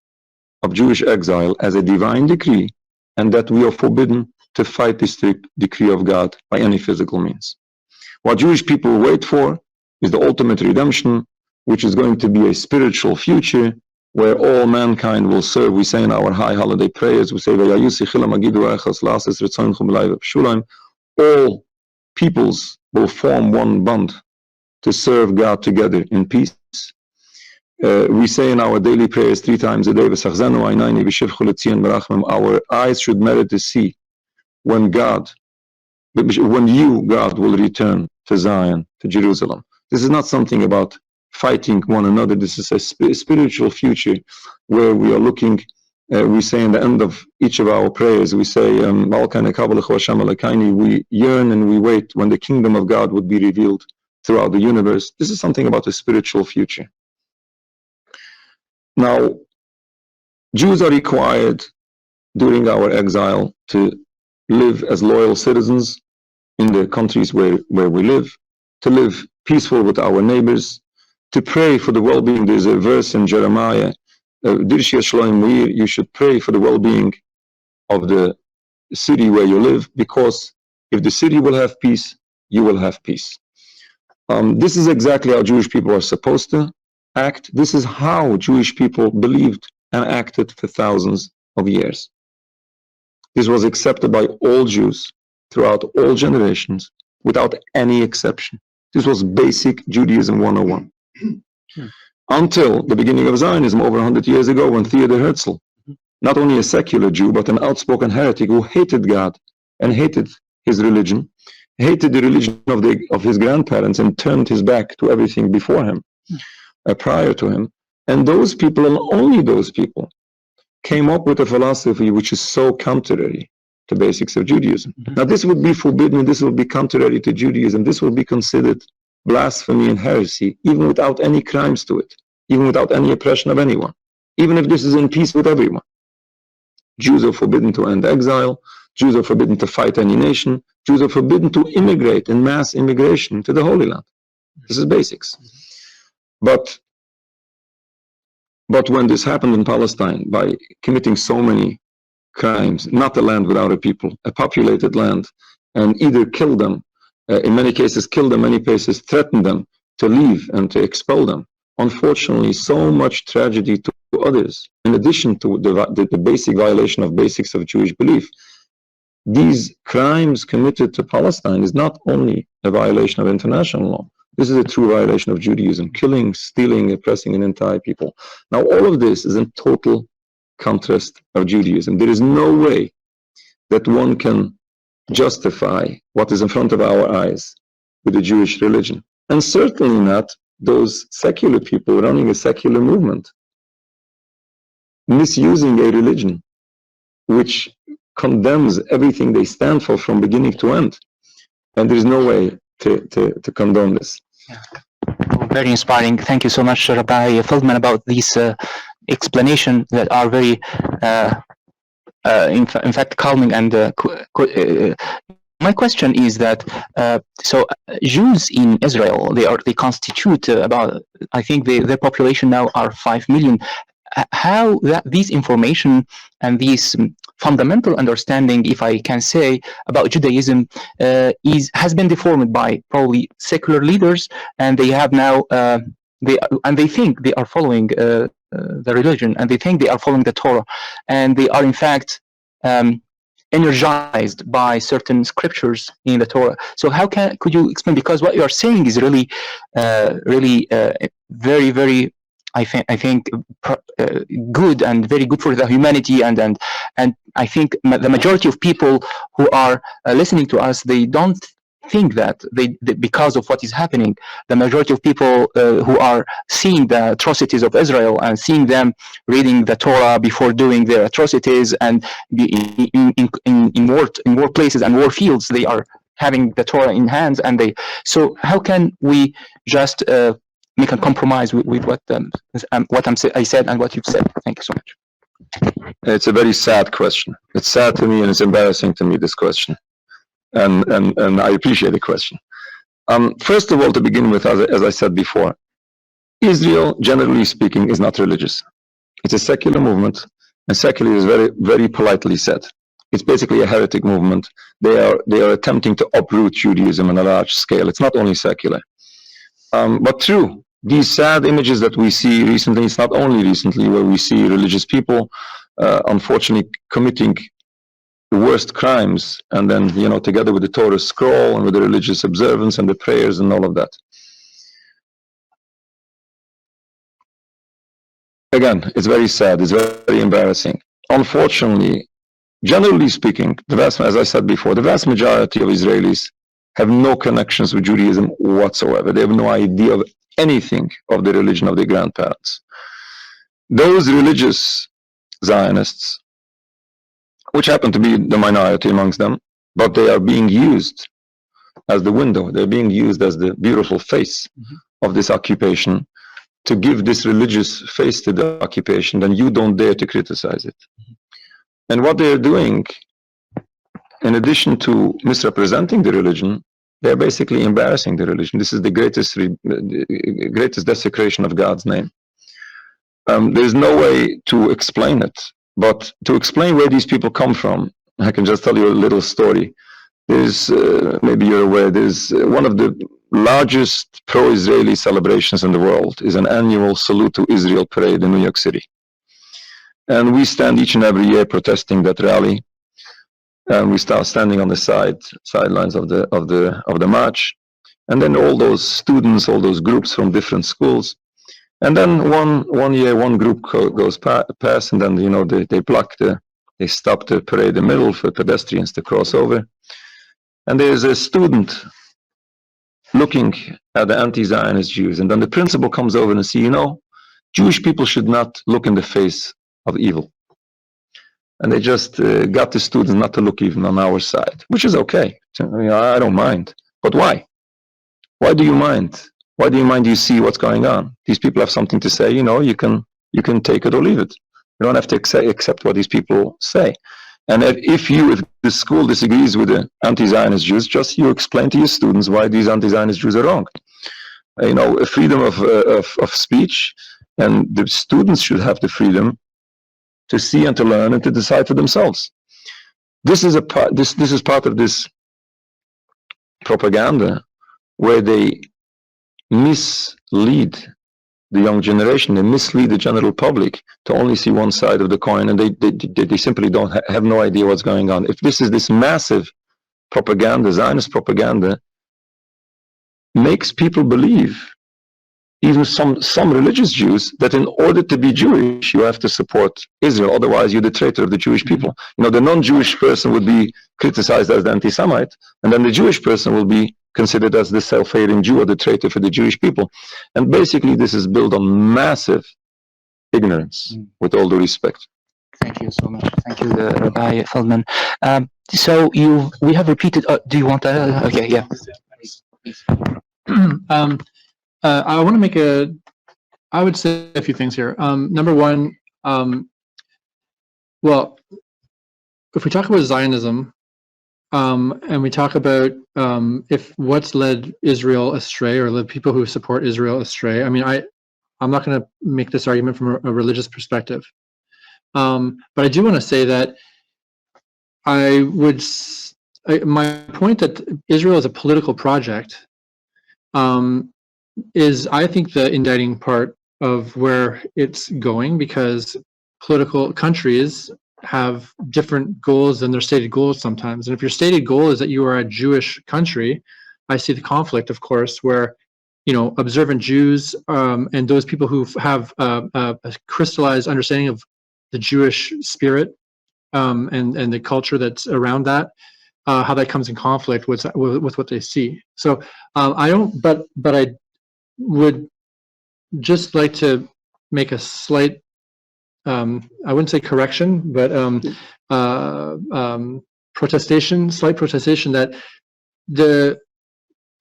of Jewish exile as a divine decree, and that we are forbidden to fight this decree of God by any physical means. What Jewish people wait for is the ultimate redemption, which is going to be a spiritual future where all mankind will serve. We say in our high holiday prayers, we say, all peoples will form one bond to serve God together in peace. We say in our daily prayers 3 times a day, our eyes should merit to see when you, God, will return to Zion, to Jerusalem. This is not something about fighting one another. This is a spiritual future where we are looking. We say in the end of each of our prayers, we say, we yearn and we wait when the kingdom of God would be revealed throughout the universe. This is something about a spiritual future. Now, Jews are required during our exile to live as loyal citizens in the countries where we live, to live peaceful with our neighbors, to pray for the well-being. There's a verse in Jeremiah, you should pray for the well-being of the city where you live, because if the city will have peace, you will have peace. This is exactly how Jewish people are supposed to act. This is how Jewish people believed and acted for thousands of years. This was accepted by all Jews throughout all generations without any exception. This was basic Judaism 101. Until the beginning of Zionism over 100 years ago, when Theodor Herzl, not only a secular Jew, but an outspoken heretic who hated God and hated his religion, hated the religion of his grandparents, and turned his back to everything before him, prior to him. And those people, and only those people, came up with a philosophy which is so contrary to basics of Judaism. Now, this would be forbidden, this would be contrary to Judaism, this will be considered blasphemy and heresy, even without any crimes to it, even without any oppression of anyone, even if this is in peace with everyone. Jews are forbidden to end exile, Jews are forbidden to fight any nation, Jews are forbidden to immigrate in mass immigration to the Holy Land. This is basics. But when this happened in Palestine, by committing so many crimes, not a land without a people, a populated land, and either kill them, in many cases kill them, many cases threaten them to leave and to expel them. Unfortunately, so much tragedy to others, in addition to the basic violation of basics of Jewish belief. These crimes committed to Palestine is not only a violation of international law, this is a true violation of Judaism, killing, stealing, oppressing an entire people. Now, all of this is in total contrast of Judaism. There is no way that one can justify what is in front of our eyes with the Jewish religion. And certainly not those secular people running a secular movement, misusing a religion which condemns everything they stand for from beginning to end. And there is no way to condone this. Yeah. Very inspiring. Thank you so much, Rabbi Feldman, about these explanations that are very, in fact, calming. And my question is that Jews in Israel, they constitute about, I think their population now are 5 million. How these information and these fundamental understanding, if I can say, about Judaism has been deformed by probably secular leaders, and they have now they think they are following the religion, and they think they are following the Torah, and they are in fact energized by certain scriptures in the Torah. So how could you explain? Because what you are saying is really very, very, I think good and very good for the humanity, and I think the majority of people who are listening to us, they don't think that because of what is happening, the majority of people who are seeing the atrocities of Israel and seeing them reading the Torah before doing their atrocities, and in war places and war fields, they are having the Torah in hands, and so how can we just make a compromise with what I said and what you've said? Thank you so much. It's a very sad question. It's sad to me, and it's embarrassing to me, this question. And I appreciate the question. First of all, to begin with, as I said before, Israel, generally speaking, is not religious. It's a secular movement, and secular is very, very politely said. It's basically a heretic movement. They are attempting to uproot Judaism on a large scale. It's not only secular. But true, these sad images that we see recently, it's not only recently where we see religious people, unfortunately, committing the worst crimes, and then, you know, together with the Torah scroll and with the religious observance and the prayers and all of that. Again, it's very sad, it's very embarrassing. Unfortunately, generally speaking, as I said before, the vast majority of Israelis have no connections with Judaism whatsoever. They have no idea of anything of the religion of their grandparents. Those religious Zionists, which happen to be the minority amongst them, but they are being used as the window, they're being used as the beautiful face of this occupation, to give this religious face to the occupation, then you don't dare to criticize it. And what they're doing, in addition to misrepresenting the religion, they're basically embarrassing the religion. This is the greatest desecration of God's name. There's no way to explain it, but to explain where these people come from, I can just tell you a little story. There's, maybe you're aware, there's one of the largest pro-Israeli celebrations in the world is an annual Salute to Israel parade in New York City. And we stand each and every year protesting that rally. And we start standing on the sidelines of the march. And then all those students, all those groups from different schools. And then one year, one group goes past, and then, you know, they stop the parade in the middle for pedestrians to cross over. And there's a student looking at the anti-Zionist Jews, and then the principal comes over and says, you know, Jewish people should not look in the face of evil. And they just got the students not to look even on our side, which is okay. I don't mind. But why? Why do you mind? Why do you mind? You see what's going on. These people have something to say, you know, you can take it or leave it. You don't have to accept what these people say. And if the school disagrees with the anti-Zionist Jews, just you explain to your students why these anti-Zionist Jews are wrong. You know, freedom of speech, and the students should have the freedom to see and to learn and to decide for themselves. This is part of this propaganda where they mislead the young generation, they mislead the general public to only see one side of the coin, and they simply don't have no idea what's going on. If this massive propaganda, Zionist propaganda, makes people believe, even some religious Jews, that in order to be Jewish, you have to support Israel, otherwise you're the traitor of the Jewish people. You know, the non-Jewish person would be criticized as the anti-Semite, and then the Jewish person will be considered as the self-hating Jew or the traitor for the Jewish people. And basically this is built on massive ignorance, with all due respect. Thank you so much. Thank you, Rabbi Feldman. So we have repeated, do you want to, okay, yeah. I want to make I would say a few things here. Number one, well, if we talk about Zionism, and we talk about if what's led Israel astray, or led people who support Israel astray. I mean, I'm not going to make this argument from a religious perspective, but I do want to say that my point that Israel is a political project is, I think, the indicting part of where it's going, because political countries have different goals than their stated goals sometimes. And if your stated goal is that you are a Jewish country, I see the conflict, of course, where, you know, observant Jews and those people who have a crystallized understanding of the Jewish spirit and the culture that's around that, how that comes in conflict with what they see. So I don't, but I would just like to make a slight, I wouldn't say correction, but slight protestation, that the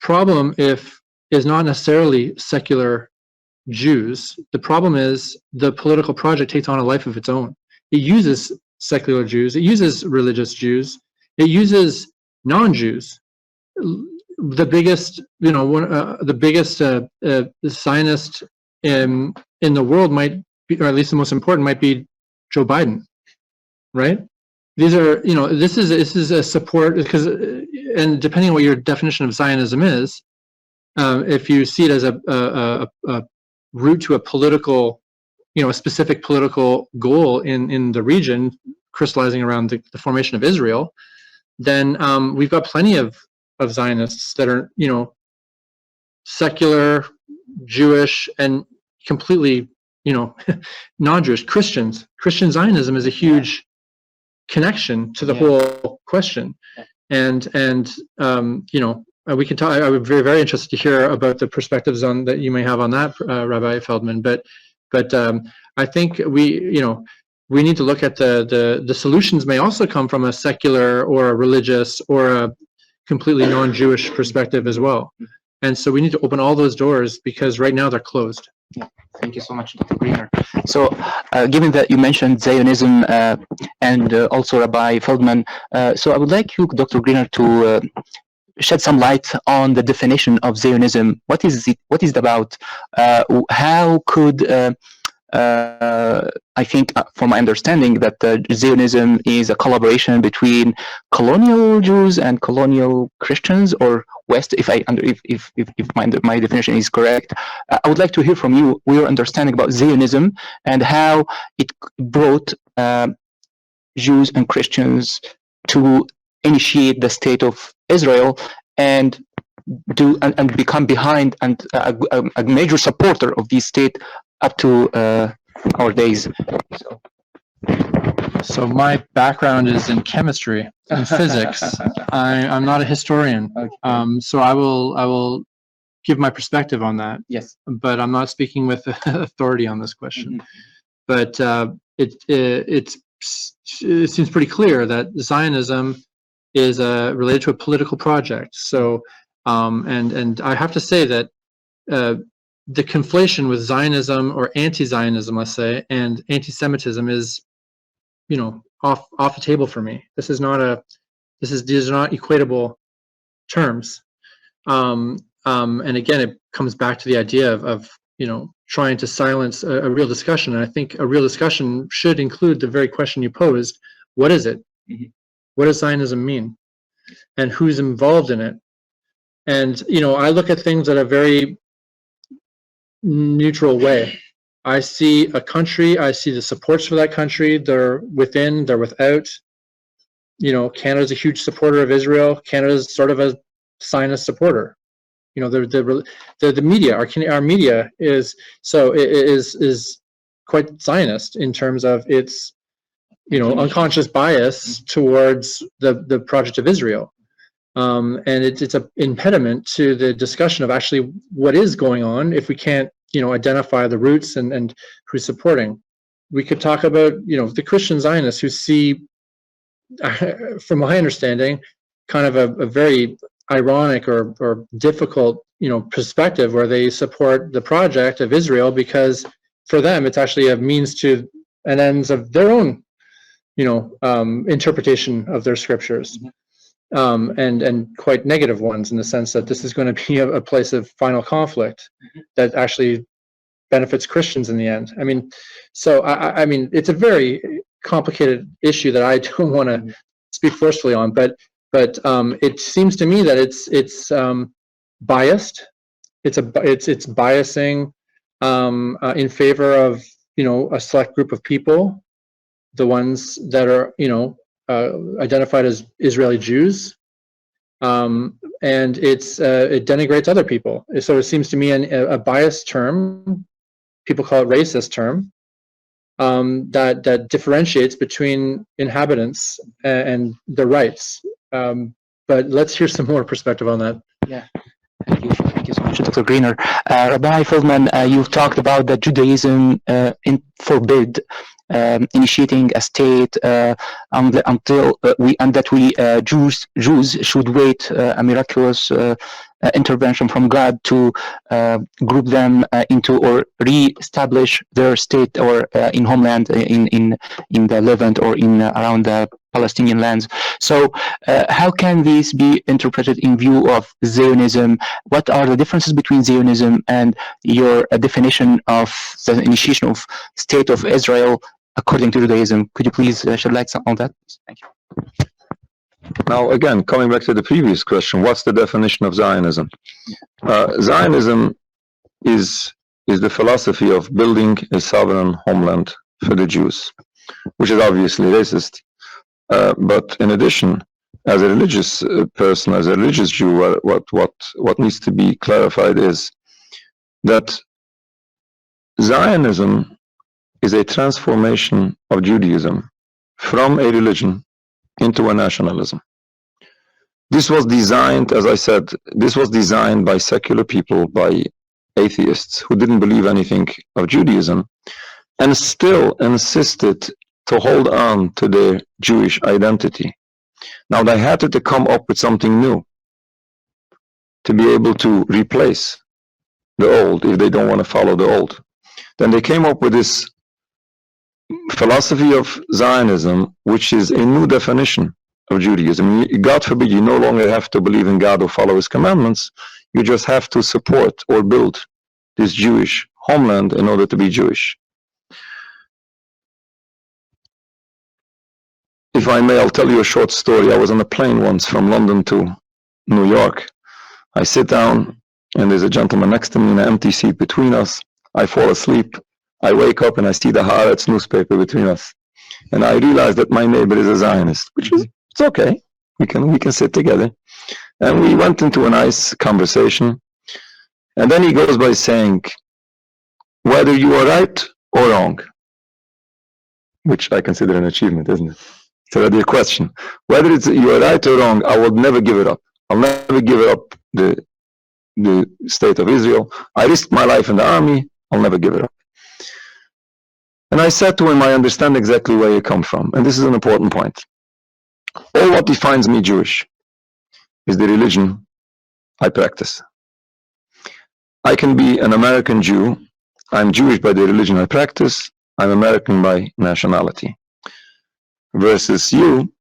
problem is not necessarily secular Jews. The problem is the political project takes on a life of its own. It uses secular Jews, it uses religious Jews, it uses non-Jews. The biggest, you know, the biggest Zionist in the world might be, or at least the most important, might be Joe Biden, right? These are, you know, this is a support, because, and depending on what your definition of Zionism is, if you see it as a route to a political, a specific political goal in the region, crystallizing around the formation of Israel, then we've got plenty of Zionists that are, secular, Jewish, and completely, non-Jewish Christians. Christian Zionism is a huge connection to the whole question, and we can talk. I would be very, very interested to hear about the perspectives on that you may have on that, Rabbi Feldman. But I think we need to look at the solutions may also come from a secular or a religious or a completely non-Jewish perspective as well. And so we need to open all those doors, because right now they're closed. Yeah, thank you so much, Dr. Greener. So, given that you mentioned Zionism and also Rabbi Feldman, so I would like you, Dr. Greener, to shed some light on the definition of Zionism. What is it? What is it about? How could I think, from my understanding, that Zionism is a collaboration between colonial Jews and colonial Christians, or West, if my definition is correct. I would like to hear from you your understanding about Zionism and how it brought Jews and Christians to initiate the state of Israel and become behind and a major supporter of the state up to our days. So my background is in chemistry and physics. I'm not a historian, so I will give my perspective on that. Yes, but I'm not speaking with authority on this question. But it seems pretty clear that Zionism is related to a political project. So and I have to say that the conflation with Zionism or anti-Zionism, let's say, and anti-Semitism is, off the table for me. These are not equatable terms. And again, it comes back to the idea of trying to silence a real discussion. And I think a real discussion should include the very question you posed: what is it? What does Zionism mean? And who's involved in it? And I look at things at a very neutral way. I see a country, I see the supports for that country. They're within, they're without. Canada's a huge supporter of Israel. Canada's sort of a Zionist supporter. The media, our media is quite Zionist in terms of its unconscious bias towards the project of Israel. And it's an impediment to the discussion of actually what is going on if we can't, identify the roots and who's supporting. We could talk about, the Christian Zionists who see, from my understanding, kind of a very ironic or difficult, perspective where they support the project of Israel because for them it's actually a means to an ends of their own, interpretation of their scriptures. And quite negative ones in the sense that this is going to be a place of final conflict that actually benefits Christians in the end. I mean, so I mean, it's a very complicated issue that I don't want to speak forcefully on, but it seems to me that it's biased. It's biasing in favor of a select group of people, the ones that are identified as Israeli Jews, and it denigrates other people. So it seems to me a biased term. People call it racist term. That differentiates between inhabitants and their rights. But let's hear some more perspective on that. Yeah. Thank you so much, Dr. Greener. Rabbi Feldman, you've talked about that Judaism forbid initiating a state until Jews should wait a miraculous intervention from God to group them into or re-establish their state or in homeland in the Levant or in around the Palestinian lands. So how can this be interpreted in view of Zionism? What are the differences between Zionism and your definition of the initiation of State of Israel according to Judaism? Could you please shed light on that? Thank you. Now, again, coming back to the previous question, what's the definition of Zionism? Zionism is the philosophy of building a sovereign homeland for the Jews, which is obviously racist. But in addition, as a religious person, as a religious Jew, what needs to be clarified is that Zionism is a transformation of Judaism from a religion into a nationalism. This was designed, as I said, this was designed by secular people, by atheists who didn't believe anything of Judaism, and still insisted to hold on to their Jewish identity. Now they had to come up with something new to be able to replace the old if they don't want to follow the old. Then they came up with this philosophy of Zionism, which is a new definition of Judaism. God forbid you no longer have to believe in God or follow his commandments. You just have to support or build this Jewish homeland in order to be Jewish. If I may, I'll tell you a short story. I was on a plane once from London to New York. I sit down and there's a gentleman next to me in an empty seat between us. I fall asleep. I wake up and I see the Haaretz newspaper between us. And I realize that my neighbor is a Zionist, which is, it's okay. We can sit together. And we went into a nice conversation. And then he goes by saying, whether you are right or wrong, which I consider an achievement, isn't it? It's already a question. Whether it's you are right or wrong, I will never give it up. I'll never give up the state of Israel. I risked my life in the army. I'll never give it up. And I said to him, I understand exactly where you come from. And this is an important point. All what defines me Jewish is the religion I practice. I can be an American Jew. I'm Jewish by the religion I practice. I'm American by nationality. Versus you,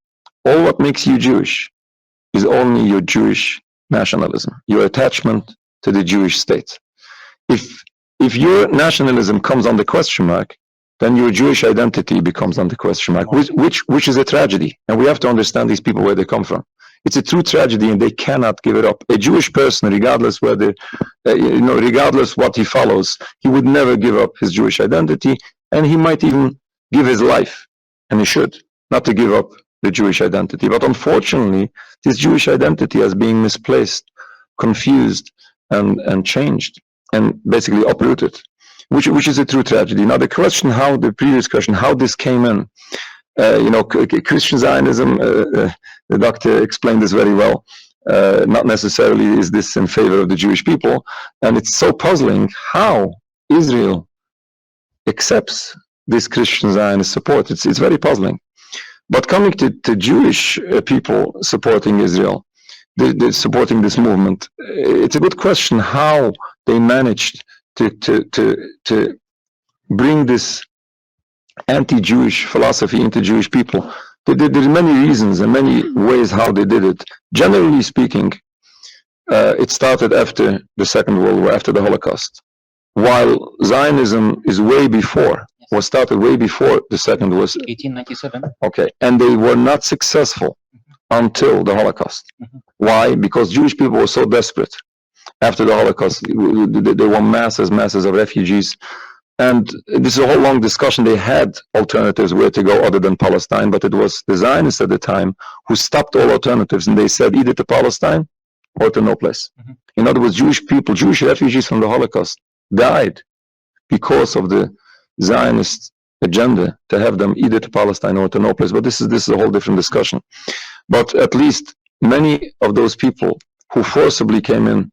all what makes you Jewish is only your Jewish nationalism, your attachment to the Jewish state. If your nationalism comes under question mark, then your Jewish identity becomes under question mark, which is a tragedy. And we have to understand these people where they come from. It's a true tragedy, and they cannot give it up. A Jewish person, regardless whether, regardless what he follows, he would never give up his Jewish identity, and he might even give his life, and he should, not to give up the Jewish identity. But unfortunately, this Jewish identity is being misplaced, confused, and changed, and basically uprooted, which is a true tragedy. Now, the previous question, how this came in, Christian Zionism, the doctor explained this very well. Not necessarily is this in favor of the Jewish people, and it's so puzzling how Israel accepts this Christian Zionist support. It's very puzzling. But coming to Jewish people supporting Israel, supporting this movement, it's a good question how they managed to bring this anti-Jewish philosophy into Jewish people. There's many reasons and many ways how they did it. Generally speaking, it started after the Second World War, after the Holocaust. While Zionism is was started way before the Second War. 1897. Okay, and they were not successful until the Holocaust. Why? Because Jewish people were so desperate after the Holocaust. There were masses of refugees. And this is a whole long discussion. They had alternatives where to go other than Palestine, but it was the Zionists at the time who stopped all alternatives, and they said either to Palestine or to no place. In other words, Jewish people, Jewish refugees from the Holocaust died because of the Zionist agenda to have them either to Palestine or to no place. But this is a whole different discussion. But at least many of those people who forcibly came in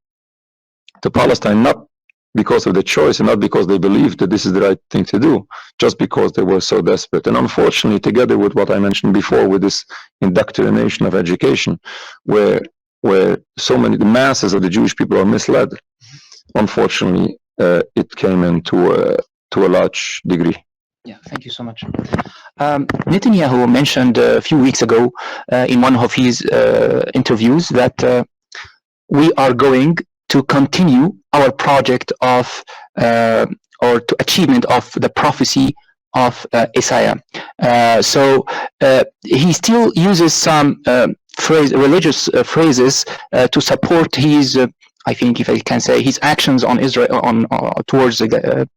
to Palestine, not because of the choice and not because they believed that this is the right thing to do, just because they were so desperate. And unfortunately, together with what I mentioned before, with this indoctrination of education, where the masses of the Jewish people are misled, unfortunately, it came into to a large degree. Yeah, thank you so much. Netanyahu mentioned a few weeks ago in one of his interviews that we are going to continue our project of or to achievement of the prophecy of Isaiah. So he still uses some religious phrases to support his, I think, if I can say, his actions on Israel, towards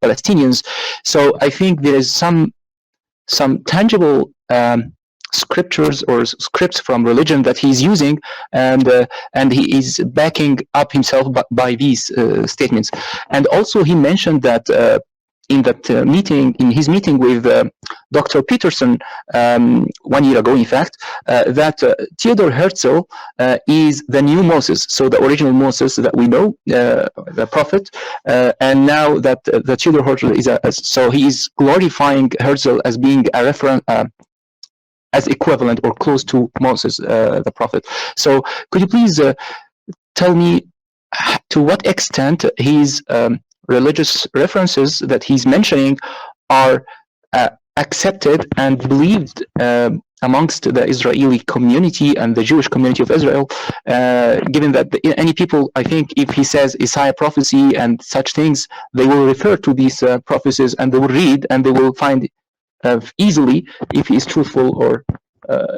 Palestinians. So I think there is some tangible scriptures or scripts from religion that he's using, and he is backing up himself by these statements. And also he mentioned that in that in his meeting with Dr. Peterson 1 year ago, in fact, that Theodor Herzl is the new Moses, so the original Moses that we know, the prophet, and now that the Theodor Herzl is so he is glorifying Herzl as being a reference, as equivalent or close to Moses, the prophet. So could you please tell me to what extent his religious references that he's mentioning are accepted and believed amongst the Israeli community and the Jewish community of Israel, given that any people, I think, if he says Isaiah prophecy and such things, they will refer to these prophecies and they will read and they will find easily if he is truthful or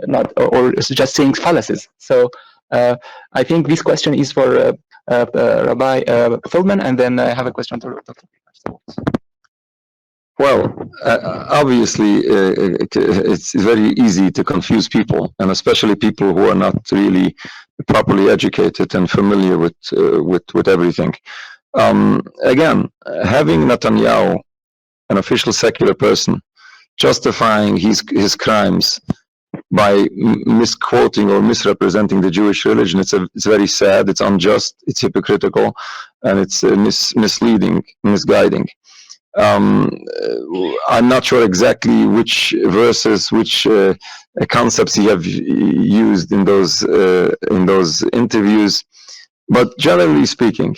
not, or just saying fallacies. So I think this question is for Rabbi Feldman, and then I have a question to Dr. Well, obviously, it's very easy to confuse people, and especially people who are not really properly educated and familiar with everything. Again, having Netanyahu, an official secular person, justifying his crimes by misquoting or misrepresenting the Jewish religion, it's very sad, it's unjust, it's hypocritical, and it's misleading, misguiding. I'm not sure exactly which verses, which concepts he have used in those interviews, but generally speaking,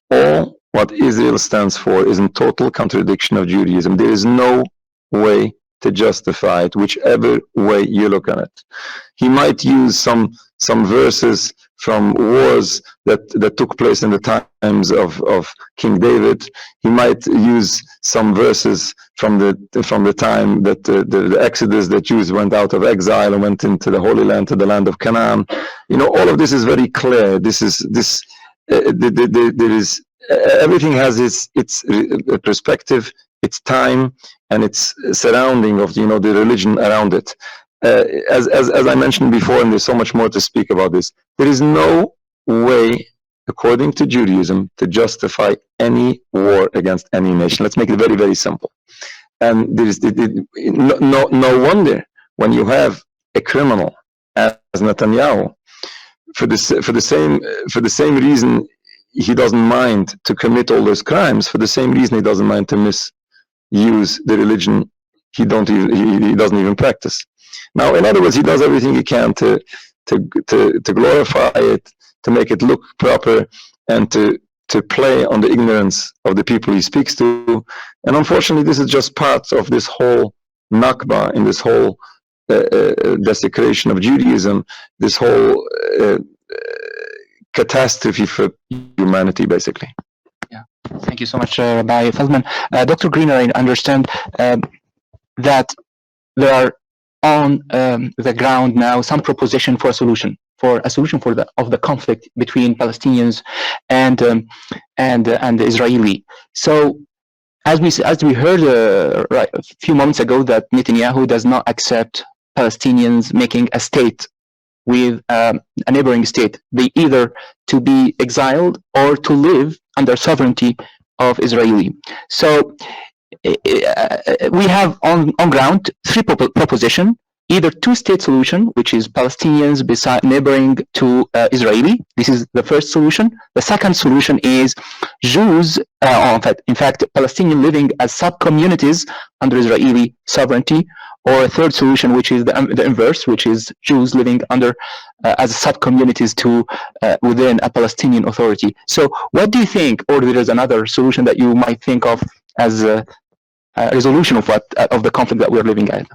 all what Israel stands for is in total contradiction of Judaism. There is no way to justify it, whichever way you look at it. He might use some verses from wars that took place in the times of King David. He might use some verses from the time that the Exodus, that Jews went out of exile and went into the Holy Land, to the land of Canaan. You know, all of this is very clear. There is everything has its perspective, its time, and its surrounding of the religion around it. As I mentioned before, and there's so much more to speak about this, there is no way, according to Judaism, to justify any war against any nation. Let's make it very, very simple. And there is no wonder when you have a criminal as Netanyahu, for the same reason he doesn't mind to commit all those crimes, for the same reason he doesn't mind to misuse the religion he doesn't even practice. Now, in other words, he does everything he can to glorify it, to make it look proper, and to play on the ignorance of the people he speaks to. And unfortunately, this is just part of this whole Nakba, in this whole desecration of Judaism, this whole catastrophe for humanity, basically. Yeah, thank you so much, Rabbi Feldman. Dr. Greener, I understand that there are on the ground now some proposition for a solution of the conflict between Palestinians and the Israeli. So as we heard a few moments ago, that Netanyahu does not accept Palestinians making a state with a neighboring state. They either to be exiled or to live under sovereignty of Israeli. So we have on ground three proposition: either two-state solution, which is Palestinians beside neighboring to Israeli. This is the first solution. The second solution is Jews, in fact, Palestinian living as sub-communities under Israeli sovereignty. Or a third solution, which is the inverse, which is Jews living under as sub-communities to within a Palestinian authority. So what do you think, or there is another solution that you might think of as a resolution of the conflict that we're living at?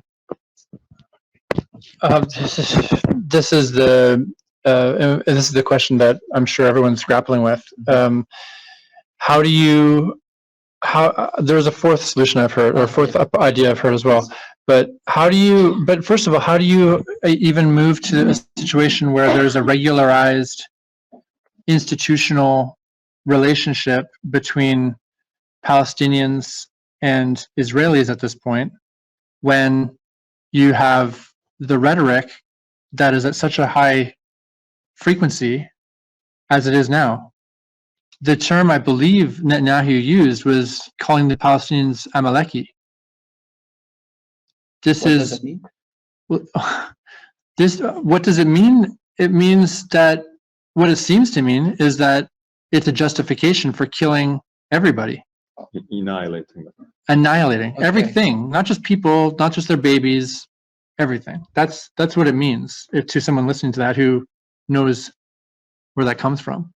This is the question that I'm sure everyone's grappling with. How do you how there's a fourth solution I've heard, or fourth idea I've heard as well. But how do you? But first of all, how do you even move to a situation where there's a regularized institutional relationship between Palestinians and Israelis at this point, when you have the rhetoric that is at such a high frequency as it is now? The term I believe Netanyahu used was calling the Palestinians Amaleki. This is this. What does it mean? It means that what it seems to mean is that it's a justification for killing everybody, annihilating everything, not just people, not just their babies, everything. That's what it means. To someone listening to that who knows where that comes from.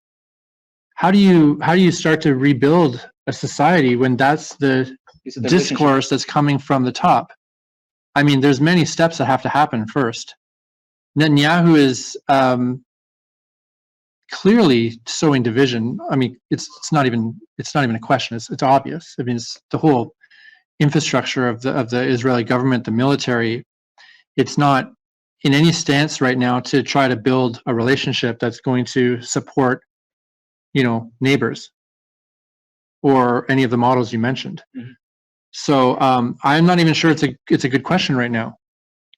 How do you start to rebuild a society when that's the discourse that's coming from the top? I mean, there's many steps that have to happen first. Netanyahu is clearly sowing division. I mean, it's not even a question. It's obvious. I mean, it's the whole infrastructure of the Israeli government, the military. It's not in any stance right now to try to build a relationship that's going to support, neighbors or any of the models you mentioned. Mm-hmm. So I'm not even sure it's a good question right now,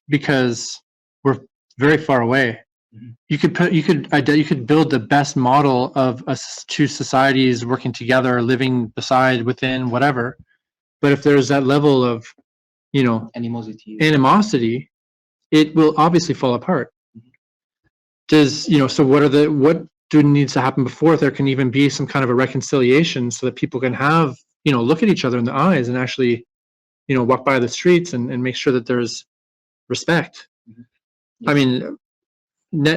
because we're very far away. Mm-hmm. You could build the best model of two societies working together, living beside, within, whatever. But if there's that level of, animosity, it will obviously fall apart. Mm-hmm. So what needs to happen before there can even be some kind of a reconciliation, so that people can have, look at each other in the eyes and actually, walk by the streets and make sure that there's respect. Mm-hmm. Yes. I mean,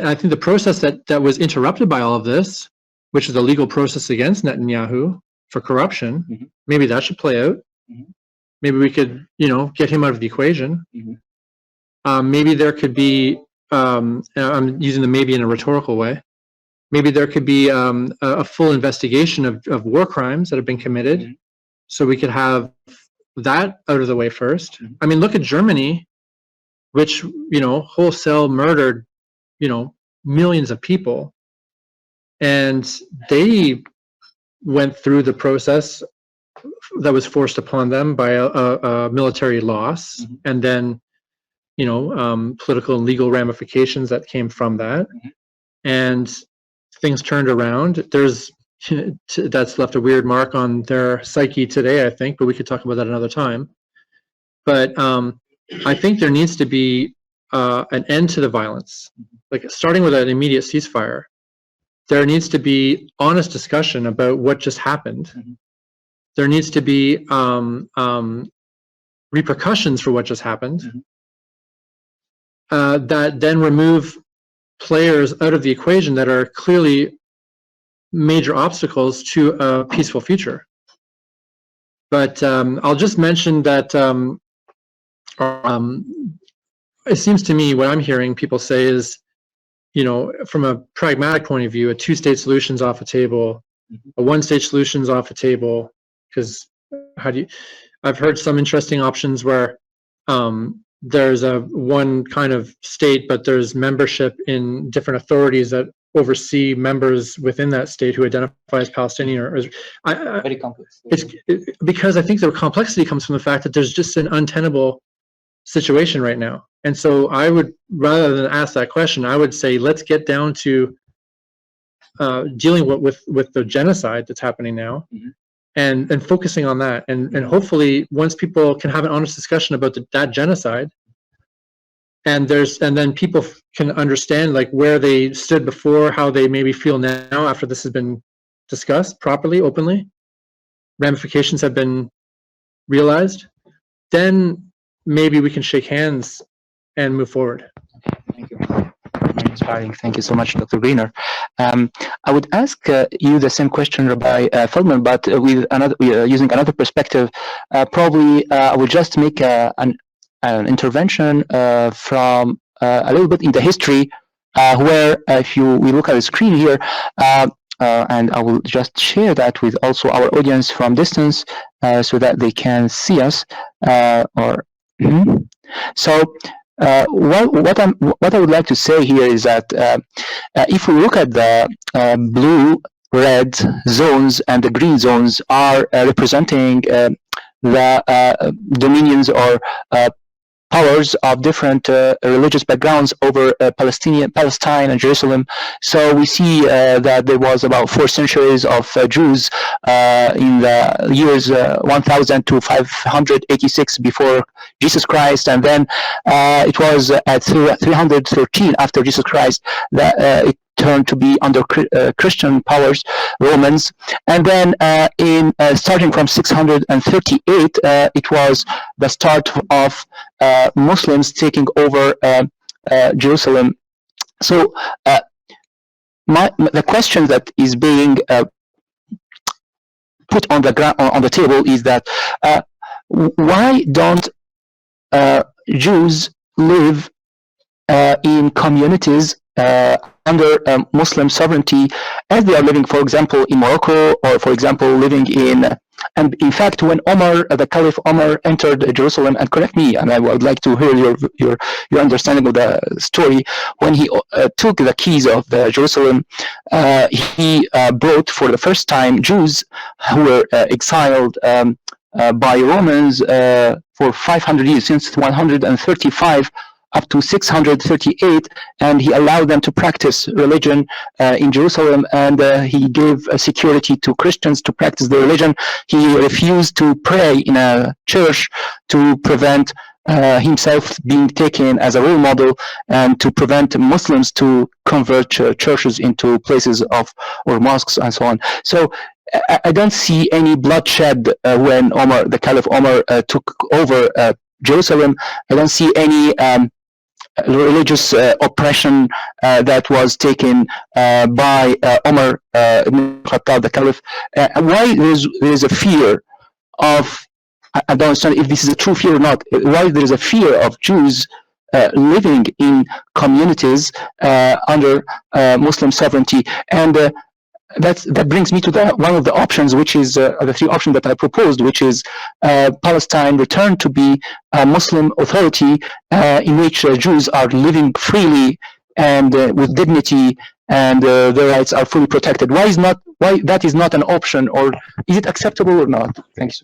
I think the process that was interrupted by all of this, which is a legal process against Netanyahu for corruption, mm-hmm. maybe that should play out. Mm-hmm. Maybe we could, get him out of the equation. Mm-hmm. Maybe there could be, I'm using the maybe in a rhetorical way, maybe there could be a full investigation of war crimes that have been committed, mm-hmm. so we could have that out of the way first. Mm-hmm. I mean, look at Germany, which, wholesale murdered, millions of people. And they went through the process that was forced upon them by a military loss, mm-hmm. and then, political and legal ramifications that came from that. Mm-hmm. And things turned around. That's left a weird mark on their psyche today, I think, but we could talk about that another time. But I think there needs to be an end to the violence, like starting with an immediate ceasefire. There needs to be honest discussion about what just happened. Mm-hmm. There needs to be repercussions for what just happened, mm-hmm. That then remove players out of the equation that are clearly major obstacles to a peaceful future. But I'll just mention that it seems to me what I'm hearing people say is, from a pragmatic point of view, a two-state solution's off the table, mm-hmm. a one-state solution's off the table, because I've heard some interesting options where there's one kind of state, but there's membership in different authorities that oversee members within that state who identify as Palestinian. Very complex. Because I think the complexity comes from the fact that there's just an untenable situation right now. And so I would, rather than ask that question, I would say, let's get down to dealing with the genocide that's happening now, mm-hmm. and focusing on that. And hopefully once people can have an honest discussion about that genocide, and then people can understand like where they stood before, how they maybe feel now after this has been discussed properly, openly, ramifications have been realized, then maybe we can shake hands and move forward. Thank you. Very inspiring. Thank you so much, Dr. Greener. I would ask you the same question, Rabbi Feldman, but with using another perspective. Probably I will just make an intervention from a little bit in the history, where if we look at the screen here, and I will just share that with also our audience from distance. so that they can see us. So what I would like to say here is that if we look at the blue, red zones and the green zones are representing the dominions or powers of different religious backgrounds over Palestine and Jerusalem. So we see that there was about 4 centuries of Jews in the years 1000 to 586 before Jesus Christ, and then it was at 313 after Jesus Christ that it turned to be under Christian powers, Romans, and then starting from 638, it was the start of Muslims taking over Jerusalem. So the question that is being put on the table is that why don't Jews live in communities under Muslim sovereignty as they are living, for example, in Morocco, or for example, living and in fact, when the Caliph Omar entered Jerusalem, and correct me, and I would like to hear your understanding of the story, when he took the keys of Jerusalem, he brought for the first time Jews who were exiled by Romans for 500 years, since 135 up to 638, and he allowed them to practice religion in Jerusalem, and he gave security to Christians to practice their religion. He refused to pray in a church to prevent himself being taken as a role model, and to prevent Muslims to convert churches into places or mosques and so on. So I don't see any bloodshed when the Caliph Omar took over Jerusalem. I don't see any religious oppression that was taken by Omar ibn Khattab, the Caliph. Why there is a fear of, I don't understand if this is a true fear or not, why there is a fear of Jews living in communities under Muslim sovereignty? And that brings me to one of the options, which is the 3 options that I proposed, which is Palestine return to be a Muslim authority in which Jews are living freely and with dignity, and their rights are fully protected. Why that is not an option, or is it acceptable or not? Thanks.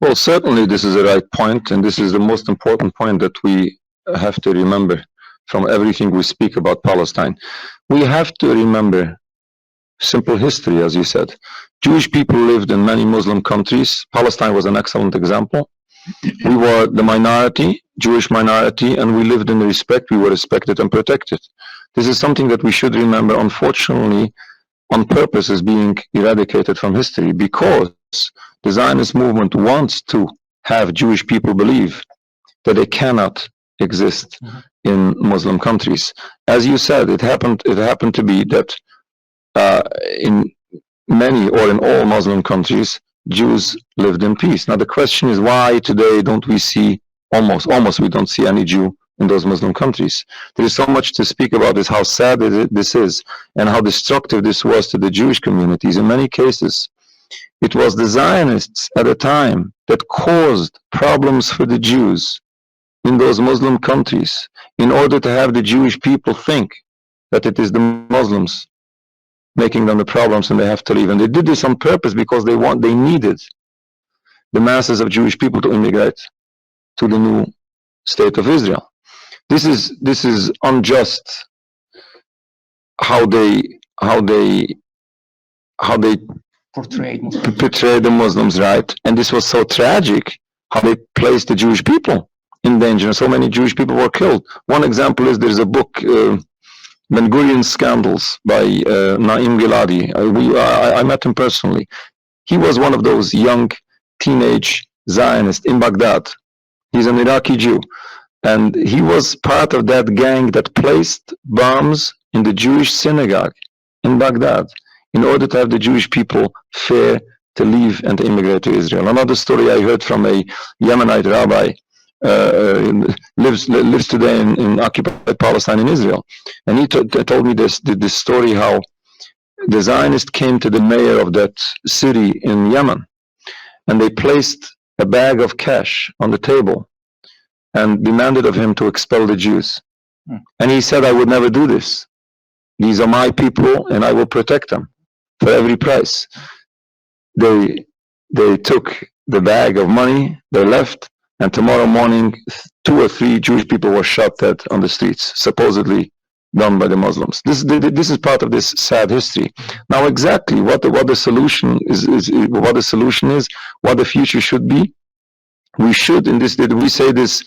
Well, certainly this is the right point, and this is the most important point that we have to remember from everything we speak about Palestine. We have to remember simple history, as you said. Jewish people lived in many Muslim countries. Palestine was an excellent example. We were the minority, Jewish minority, and we lived in respect. We were respected and protected. This is something that we should remember. Unfortunately, on purpose, is being eradicated from history, because the Zionist movement wants to have Jewish people believe that they cannot exist in Muslim countries. As you said, it happened to be that in many or in all Muslim countries, Jews lived in peace. Now the question is, why today don't we see almost we don't see any Jew in those Muslim countries? There is so much to speak about this, how sad this is, and how destructive this was to the Jewish communities. In many cases, it was the Zionists at the time that caused problems for the Jews in those Muslim countries in order to have the Jewish people think that it is the Muslims making them the problems and they have to leave. And they did this on purpose because they needed the masses of Jewish people to immigrate to the new state of Israel. This is unjust how they portray the Muslims, right? And this was so tragic how they placed the Jewish people in danger. So many Jewish people were killed. One example is there's a book, Ben Gurion Scandals by Naim Giladi. I met him personally. He was one of those young teenage Zionists in Baghdad. He's an Iraqi Jew. And he was part of that gang that placed bombs in the Jewish synagogue in Baghdad in order to have the Jewish people fear to leave and to immigrate to Israel. Another story I heard from a Yemenite rabbi, lives today in occupied Palestine in Israel, and he told me this story how the Zionist came to the mayor of that city in Yemen, and they placed a bag of cash on the table and demanded of him to expel the Jews. And he said, I would never do this. These are my people, and I will protect them for every price. They took the bag of money, they left, and tomorrow morning, 2 or 3 Jewish people were shot dead on the streets, supposedly done by the Muslims. This is part of this sad history. Now, exactly what the solution is, what the future should be. We should, we say this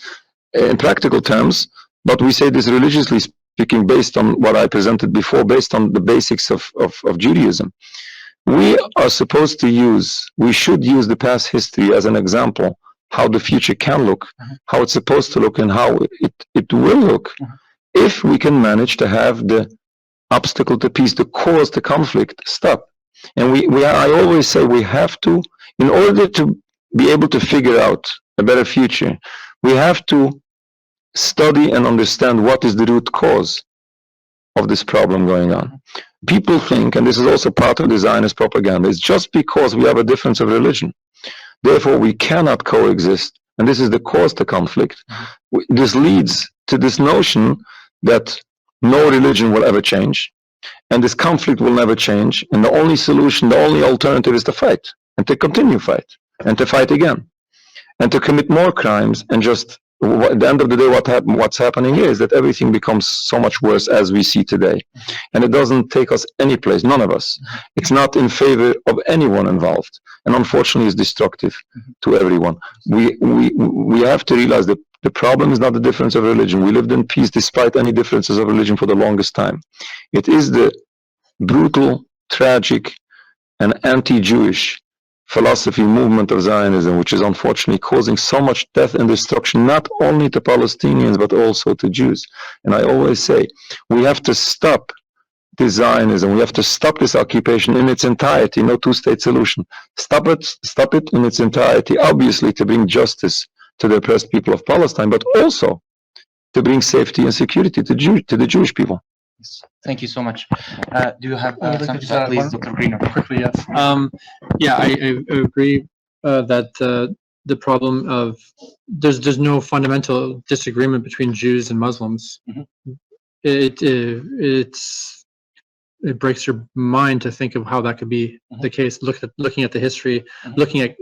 in practical terms, but we say this religiously speaking, based on what I presented before, based on the basics of Judaism. We are supposed to we should use the past history as an example, how the future can look, how it's supposed to look, and how it will look, if we can manage to have the obstacle to peace, the cause to conflict, stop. And I always say we have to, in order to be able to figure out a better future, we have to study and understand what is the root cause of this problem going on. People think, and this is also part of the Zionist propaganda, it's just because we have a difference of religion, therefore we cannot coexist, and this is the cause to conflict. This leads to this notion that no religion will ever change, and this conflict will never change, and the only solution, the only alternative is to fight, and to continue fight, and to fight again, and to commit more crimes, and just at the end of the day, what's happening here is that everything becomes so much worse as we see today. And it doesn't take us any place, none of us. It's not in favor of anyone involved. And unfortunately, it's destructive to everyone. We have to realize that the problem is not the difference of religion. We lived in peace despite any differences of religion for the longest time. It is the brutal, tragic, and anti-Jewish philosophy movement of Zionism, which is unfortunately causing so much death and destruction, not only to Palestinians, but also to Jews. And I always say, we have to stop this Zionism. We have to stop this occupation in its entirety, no two-state solution. Stop it in its entirety, obviously to bring justice to the oppressed people of Palestine, but also to bring safety and security to the Jewish people. Thank you so much. Do you have something to say, please, Dr. Greener? Quickly, yes. Yeah, I agree that the problem of there's no fundamental disagreement between Jews and Muslims. It breaks your mind to think of how that could be the case. Looking at the history, looking at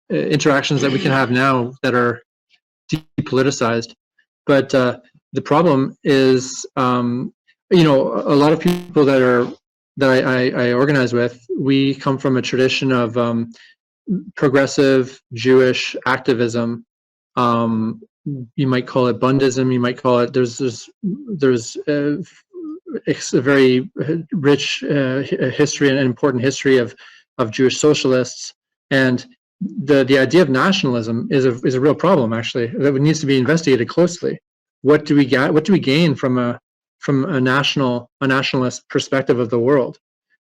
interactions that we can have now that are depoliticized, but the problem is, you know, a lot of people that I organize with, we come from a tradition of progressive Jewish activism. You might call it Bundism. You might call it. There's a very rich history and important history of Jewish socialists, and the idea of nationalism is a real problem, actually, that needs to be investigated closely. What do we get? What do we gain from a nationalist perspective of the world?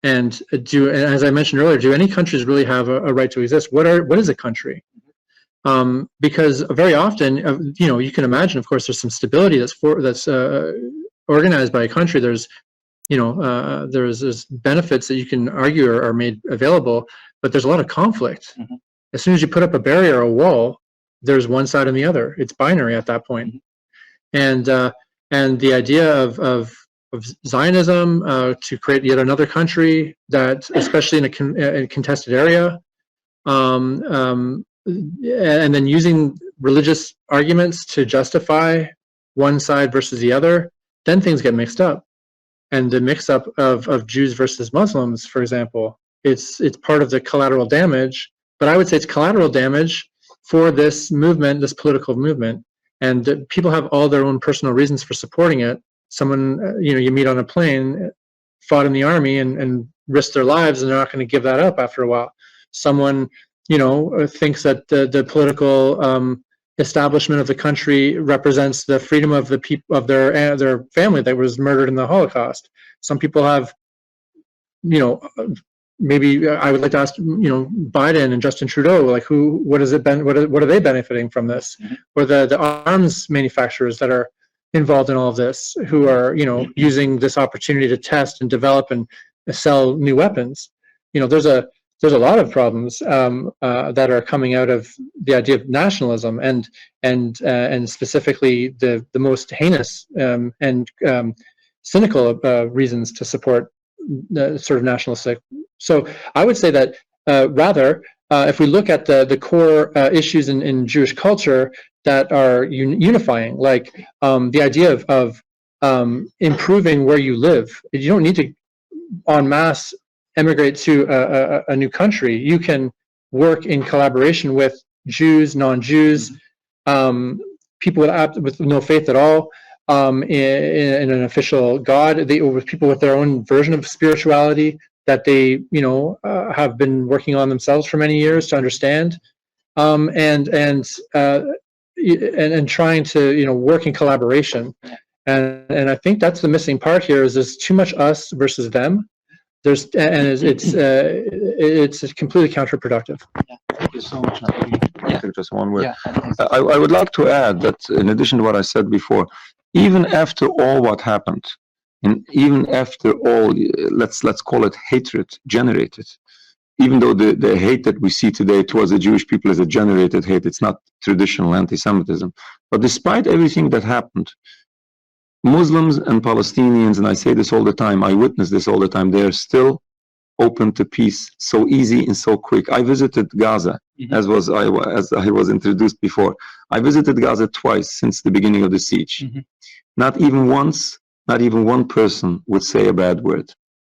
And as I mentioned earlier, do any countries really have a right to exist? What is a country? Because very often, you know, you can imagine, of course, there's some stability that's organized by a country. There's, you know, there's benefits that you can argue are made available, but there's a lot of conflict. As soon as you put up a barrier or a wall, there's one side and the other. It's binary at that point. And the idea of Zionism to create yet another country that, especially in a contested area, and then using religious arguments to justify one side versus the other, then things get mixed up. And the mix-up of Jews versus Muslims, for example, it's part of the collateral damage. But I would say it's collateral damage for this movement, this political movement. And people have all their own personal reasons for supporting it. Someone, you know, you meet on a plane, fought in the army and risked their lives, and they're not going to give that up after a while. Someone, you know, thinks that the political establishment of the country represents the freedom of the people of their family that was murdered in the Holocaust. Some people have, you know, maybe I would like to ask, you know, Biden and Justin Trudeau, like what are they benefiting from this? Or the arms manufacturers that are involved in all of this, who are, you know, using this opportunity to test and develop and sell new weapons. You know, there's there's a lot of problems that are coming out of the idea of nationalism, and specifically the most heinous and cynical reasons to support sort of nationalistic. So I would say that rather, if we look at the core issues in Jewish culture that are unifying, like the idea of improving where you live. You don't need to en masse emigrate to a new country. You can work in collaboration with Jews, non-Jews, people with no faith at all, in an official God. With people with their own version of spirituality that they, have been working on themselves for many years to understand, and trying to, work in collaboration. And I think that's the missing part here. Is there's too much us versus them. It's completely counterproductive. Yeah, thank you so much. Just one word. Yeah, I would like to add that in addition to what I said before, even after all what happened, and even after all, let's call it hatred generated, even though the hate that we see today towards the Jewish people is a generated hate, it's not traditional anti-Semitism. But despite everything that happened, Muslims and Palestinians, and I say this all the time, I witness this all the time, they are still open to peace, so easy and so quick. I visited Gaza, as I was introduced before. I visited Gaza twice since the beginning of the siege. Not even once, not even one person would say a bad word.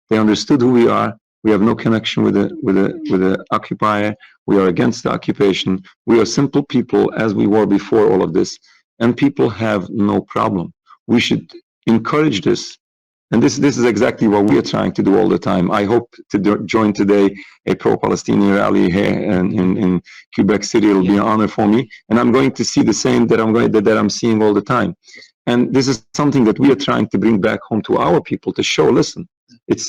They understood who we are. We have no connection with the occupier. We are against the occupation. We are simple people as we were before all of this, and people have no problem. We should encourage this, and this is exactly what we are trying to do all the time. I hope to join today a pro-Palestinian rally here in Quebec City. It'll be an honor for me, and I'm going to see the same that I'm seeing all the time. And this is something that we are trying to bring back home to our people, to show, listen,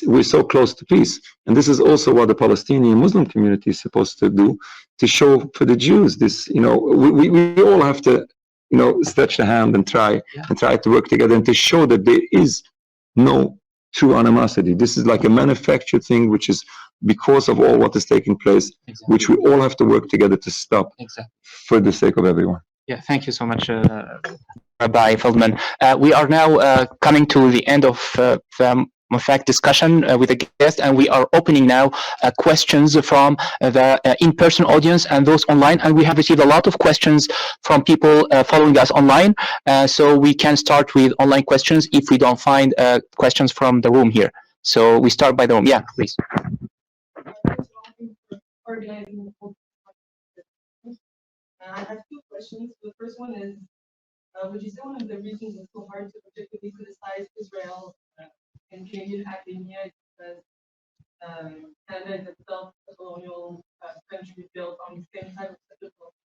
we're so close to peace. And this is also what the Palestinian Muslim community is supposed to do, to show for the Jews this, we all have to, stretch the hand and try to work together, and to show that there is no true animosity. This is like a manufactured thing, which is because of all what is taking place, which we all have to work together to stop for the sake of everyone. Yeah, thank you so much, Rabbi Feldman. We are now coming to the end of the discussion with the guest, and we are opening now questions from the in-person audience and those online. And we have received a lot of questions from people following us online. So we can start with online questions if we don't find questions from the room here. So we start by the room. Yeah, please. I have two questions. The first one is, would you say one of the reasons it's so hard to objectively criticize Israel in Canadian academia is because Canada is itself a colonial country built on the same type of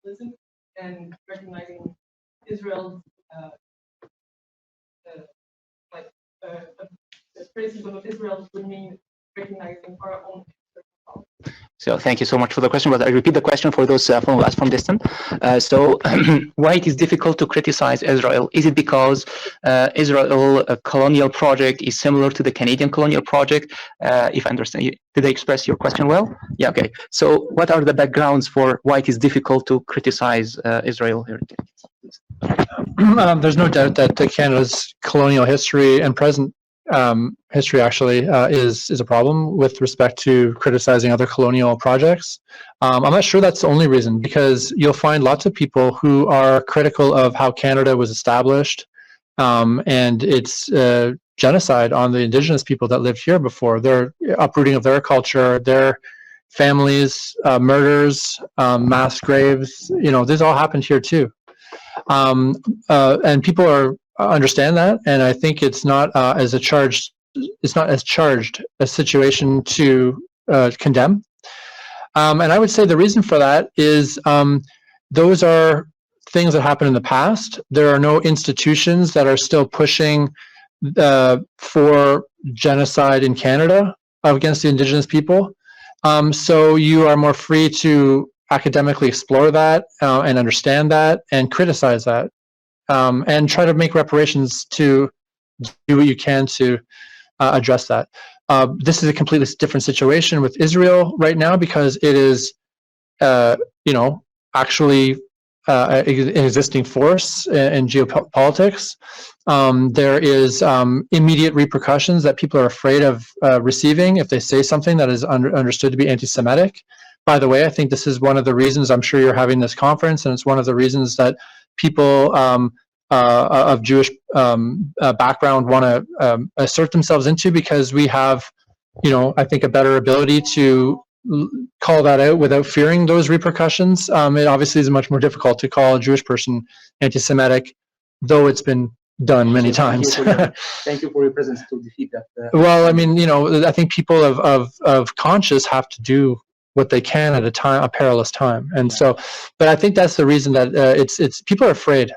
colonialism, and recognizing Israel's the criticism of Israel would mean recognizing our own. So thank you so much for the question, but I repeat the question for those following us from distance. So why it is difficult to criticize Israel? Is it because Israel colonial project is similar to the Canadian colonial project? If I understand, did I express your question well? Yeah, okay. So what are the backgrounds for why it is difficult to criticize Israel here? There's no doubt that Canada's colonial history and present history actually is a problem with respect to criticizing other colonial projects. I'm not sure that's the only reason, because you'll find lots of people who are critical of how Canada was established and its genocide on the Indigenous people that lived here before, their uprooting of their culture, their families, murders, mass graves. This all happened here too. And people understand that, and I think it's not as charged a situation to condemn. And I would say the reason for that is those are things that happened in the past. There are no institutions that are still pushing for genocide in Canada against the Indigenous people. So you are more free to academically explore that and understand that and criticize that. And try to make reparations to do what you can to address that. This is a completely different situation with Israel right now because it is, actually an existing force in geopolitics. There is immediate repercussions that people are afraid of receiving if they say something that is understood to be anti-Semitic. By the way, I think this is one of the reasons I'm sure you're having this conference, and it's one of the reasons that people of Jewish background want to assert themselves into, because we have, I think, a better ability to call that out without fearing those repercussions. It obviously is much more difficult to call a Jewish person anti-Semitic, though it's been done many times. Thank you for your presence to defeat that. Well, I mean, I think people of conscience have to do what they can at a perilous time, and so. But I think that's the reason that it's people are afraid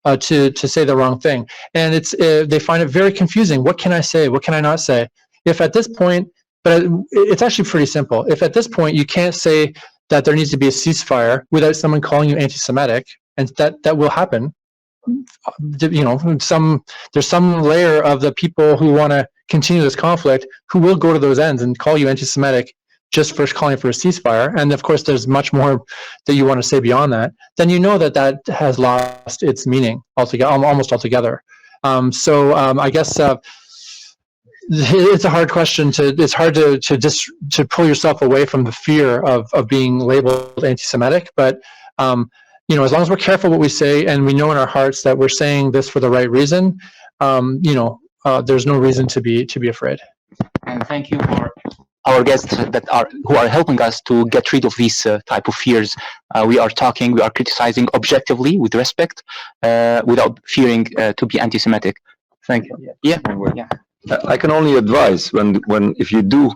to say the wrong thing, and they find it very confusing. What can I say? What can I not say? If at this point. But it's actually pretty simple. If at this point you can't say that there needs to be a ceasefire without someone calling you anti-Semitic, and that will happen, there's some layer of the people who want to continue this conflict who will go to those ends and call you anti-Semitic just for calling for a ceasefire. And of course, there's much more that you want to say beyond that. Then that has lost its meaning altogether, almost altogether. I guess. It's a hard question it's hard to pull yourself away from the fear of being labeled anti-Semitic, but as long as we're careful what we say and we know in our hearts that we're saying this for the right reason, there's no reason to be afraid. And thank you for our guests who are helping us to get rid of these type of fears. We are criticizing objectively with respect, without fearing to be anti-Semitic. Thank you. Yeah. I can only advise if you do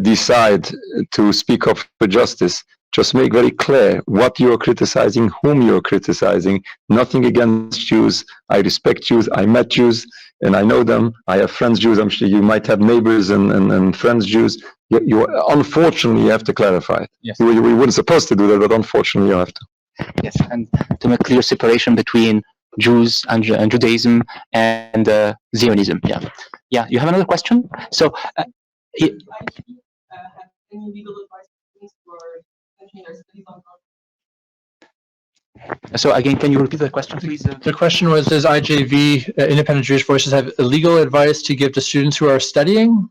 decide to speak up for justice, just make very clear what you're criticizing, whom you're criticizing. Nothing against Jews. I respect Jews. I met Jews and I know them. I have friends Jews. I'm sure you might have neighbors and friends Jews. Unfortunately, you have to clarify it. Yes. We weren't supposed to do that, but unfortunately, you have to. Yes, and to make clear separation between Jews and Judaism and Zionism. Yeah. You have another question? So, have any legal advice for continuing their studies on conflict? So again, can you repeat the question, please? The question was, does IJV, Independent Jewish Voices, have legal advice to give to students who are studying?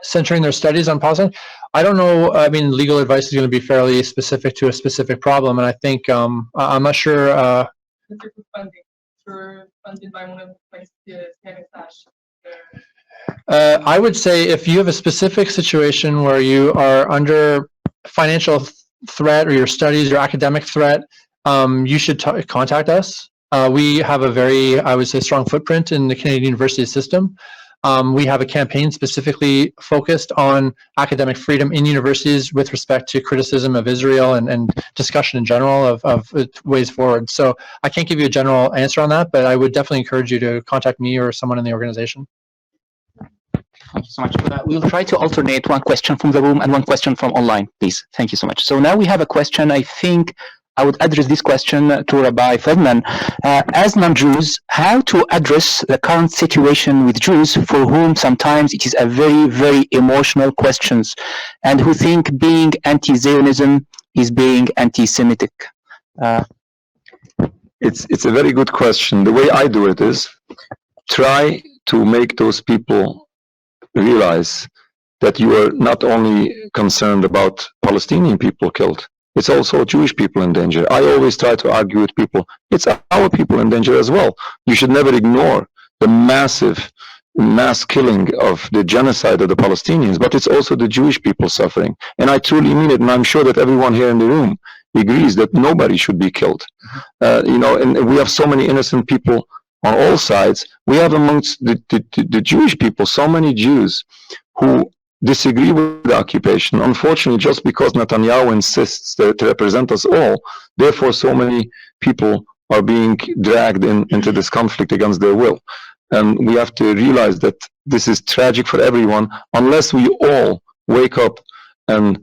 Centering their studies on Palestine? I don't know. I mean, legal advice is going to be fairly specific to a specific problem, and I think I'm not sure. Funding funded by one of the I would say if you have a specific situation where you are under financial threat or your studies, your academic threat, you should contact us. We have a very, I would say, strong footprint in the Canadian university system. We have a campaign specifically focused on academic freedom in universities with respect to criticism of Israel and discussion in general of ways forward. So I can't give you a general answer on that, but I would definitely encourage you to contact me or someone in the organization. Thank you so much. We'll try to alternate one question from the room and one question from online, please. Thank you so much. So now we have a question. I think I would address this question to Rabbi Feldman. As non-Jews, how to address the current situation with Jews for whom sometimes it is a very, very emotional question and who think being anti-Zionism is being anti-Semitic? It's a very good question. The way I do it is try to make those people realize that you are not only concerned about Palestinian people killed, it's also Jewish people in danger. I always try to argue with people, it's our people in danger as well. You should never ignore the massive mass killing of the genocide of the Palestinians, but it's also the Jewish people suffering. And I truly mean it, and I'm sure that everyone here in the room agrees that nobody should be killed. And we have so many innocent people on all sides. We have amongst the Jewish people so many Jews who disagree with the occupation. Unfortunately, just because Netanyahu insists to represent us all, therefore so many people are being dragged into this conflict against their will. And we have to realize that this is tragic for everyone unless we all wake up and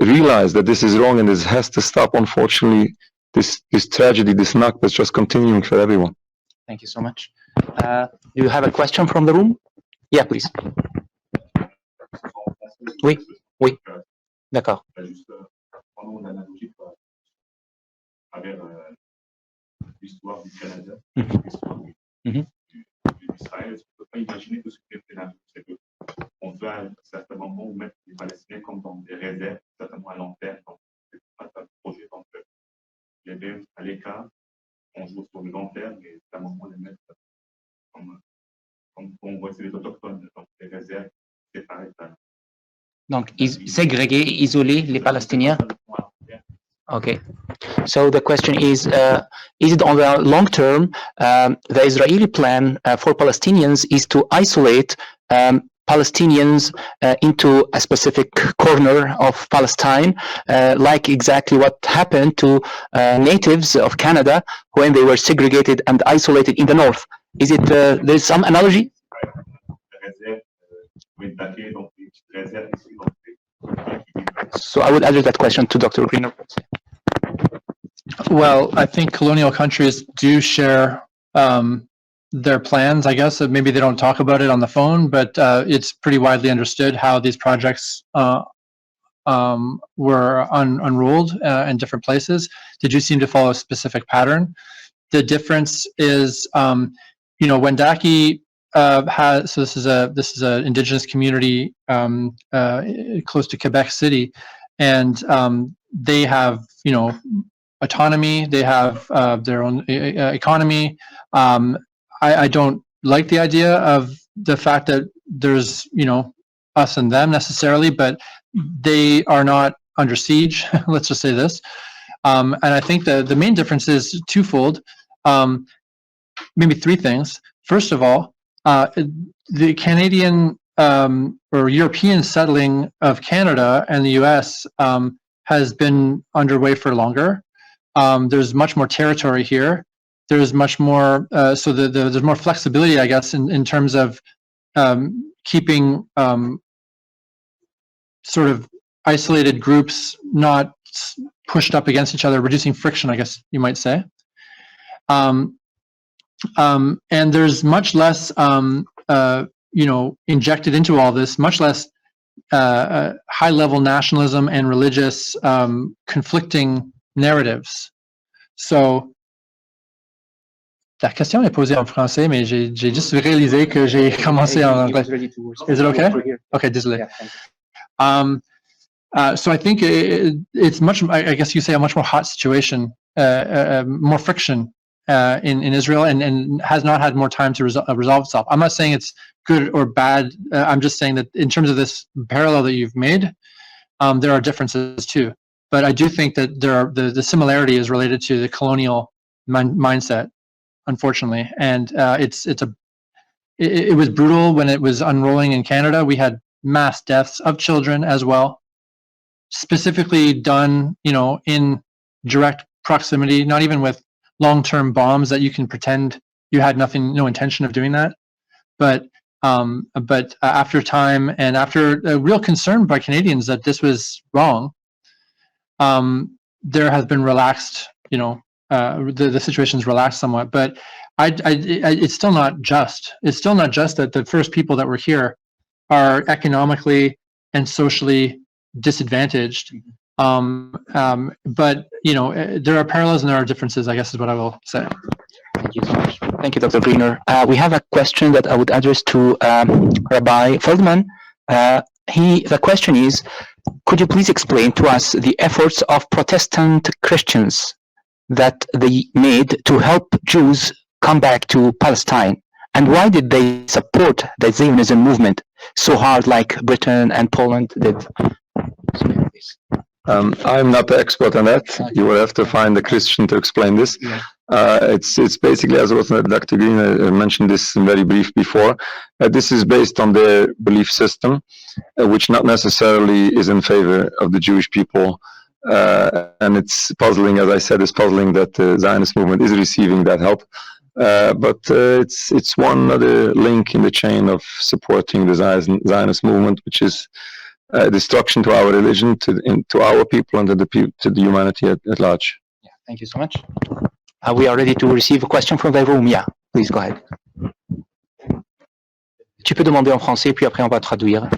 realize that this is wrong and this has to stop. Unfortunately, this tragedy, this Nakba is just continuing for everyone. Thank you so much. Do you have a question from the room? Yeah, please. Oui, oui. D'accord. L'histoire du Canada, Mhm. l'histoire Mhm. d'Israël, je ne peux pas imaginer que ce qui est pénal, c'est qu'on veut à un certain moment mettre les Palestiniens comme dans des réserves, certainement à long terme, donc c'est pas un projet donc les mettre à l'écart, on joue sur le long terme, mais c'est un moment de les mettre comme on voit c'est les autochtones, donc les réserves séparées. Donc, ségréguer, isoler les Palestiniens. Okay. So the question is it on the long term, the Israeli plan for Palestinians is to isolate Palestinians into a specific corner of Palestine, like exactly what happened to natives of Canada when they were segregated and isolated in the north. Is it, there's some analogy? So I would address that question to Dr. Greener. Well, I think colonial countries do share their plans. I guess that maybe they don't talk about it on the phone, but it's pretty widely understood how these projects were unrolled in different places. They do seem to follow a specific pattern. The difference is, you know, Wendake has, so this is a indigenous community close to Quebec City, and they have, you know, autonomy. They have their own economy. I don't like the idea of the fact that there's, you know, us and them necessarily, but they are not under siege. Let's just say this. And I think the main difference is twofold. Maybe three things. First of all, the Canadian or European settling of Canada and the US has been underway for longer. There's much more territory here. There's much more, so there's more flexibility, I guess, in terms of keeping sort of isolated groups not pushed up against each other, reducing friction, I guess you might say. And there's much less, you know, injected into all this, much less high-level nationalism and religious conflicting narratives. So, la question est posée en français, mais j'ai juste réalisé que j'ai commencé en anglais. Is it okay? Okay, désolé. So I think it's much, I guess you say, a much more hot situation, more friction in Israel, and has not had more time to resolve itself. I'm not saying it's good or bad. I'm just saying that in terms of this parallel that you've made, there are differences too. But I do think that there are the similarity is related to the colonial mindset, unfortunately, and it was brutal when it was unrolling in Canada. We had mass deaths of children as well, specifically done, you know, in direct proximity, not even with long-term bombs that you can pretend you had no intention of doing that, but after time and after a real concern by Canadians that this was wrong, there has been relaxed, you know, the situation's relaxed somewhat, but it's still not just. It's still not just that the first people that were here are economically and socially disadvantaged. But, you know, there are parallels and there are differences, I guess is what I will say. Thank you so much. Thank you, Dr. Greener. We have a question that I would address to Rabbi Feldman. The question is, could you please explain to us the efforts of Protestant Christians that they made to help Jews come back to Palestine? And why did they support the Zionism movement so hard like Britain and Poland did? I'm not the expert on that. You will have to find a Christian to explain this. Yeah. It's basically, as also Dr. Green mentioned this in very brief before, this is based on their belief system, which not necessarily is in favor of the Jewish people. And it's puzzling, as I said, it's puzzling that the Zionist movement is receiving that help. But it's one other link in the chain of supporting the Zionist movement, which is destruction to our religion, to our people, and to the humanity at large. Yeah, thank you so much. We are ready to receive a question from the room. Yeah, please go ahead. Tu peux demander en français, puis après on va traduire.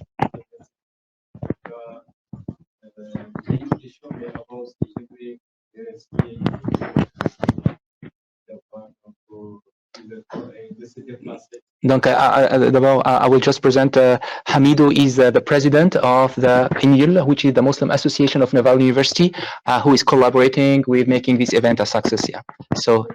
Donc, d'abord, I will just present Hamidou is the president of the EMIL, which is the Muslim Association of Laval University, who is collaborating with making this event a success. Yeah. So.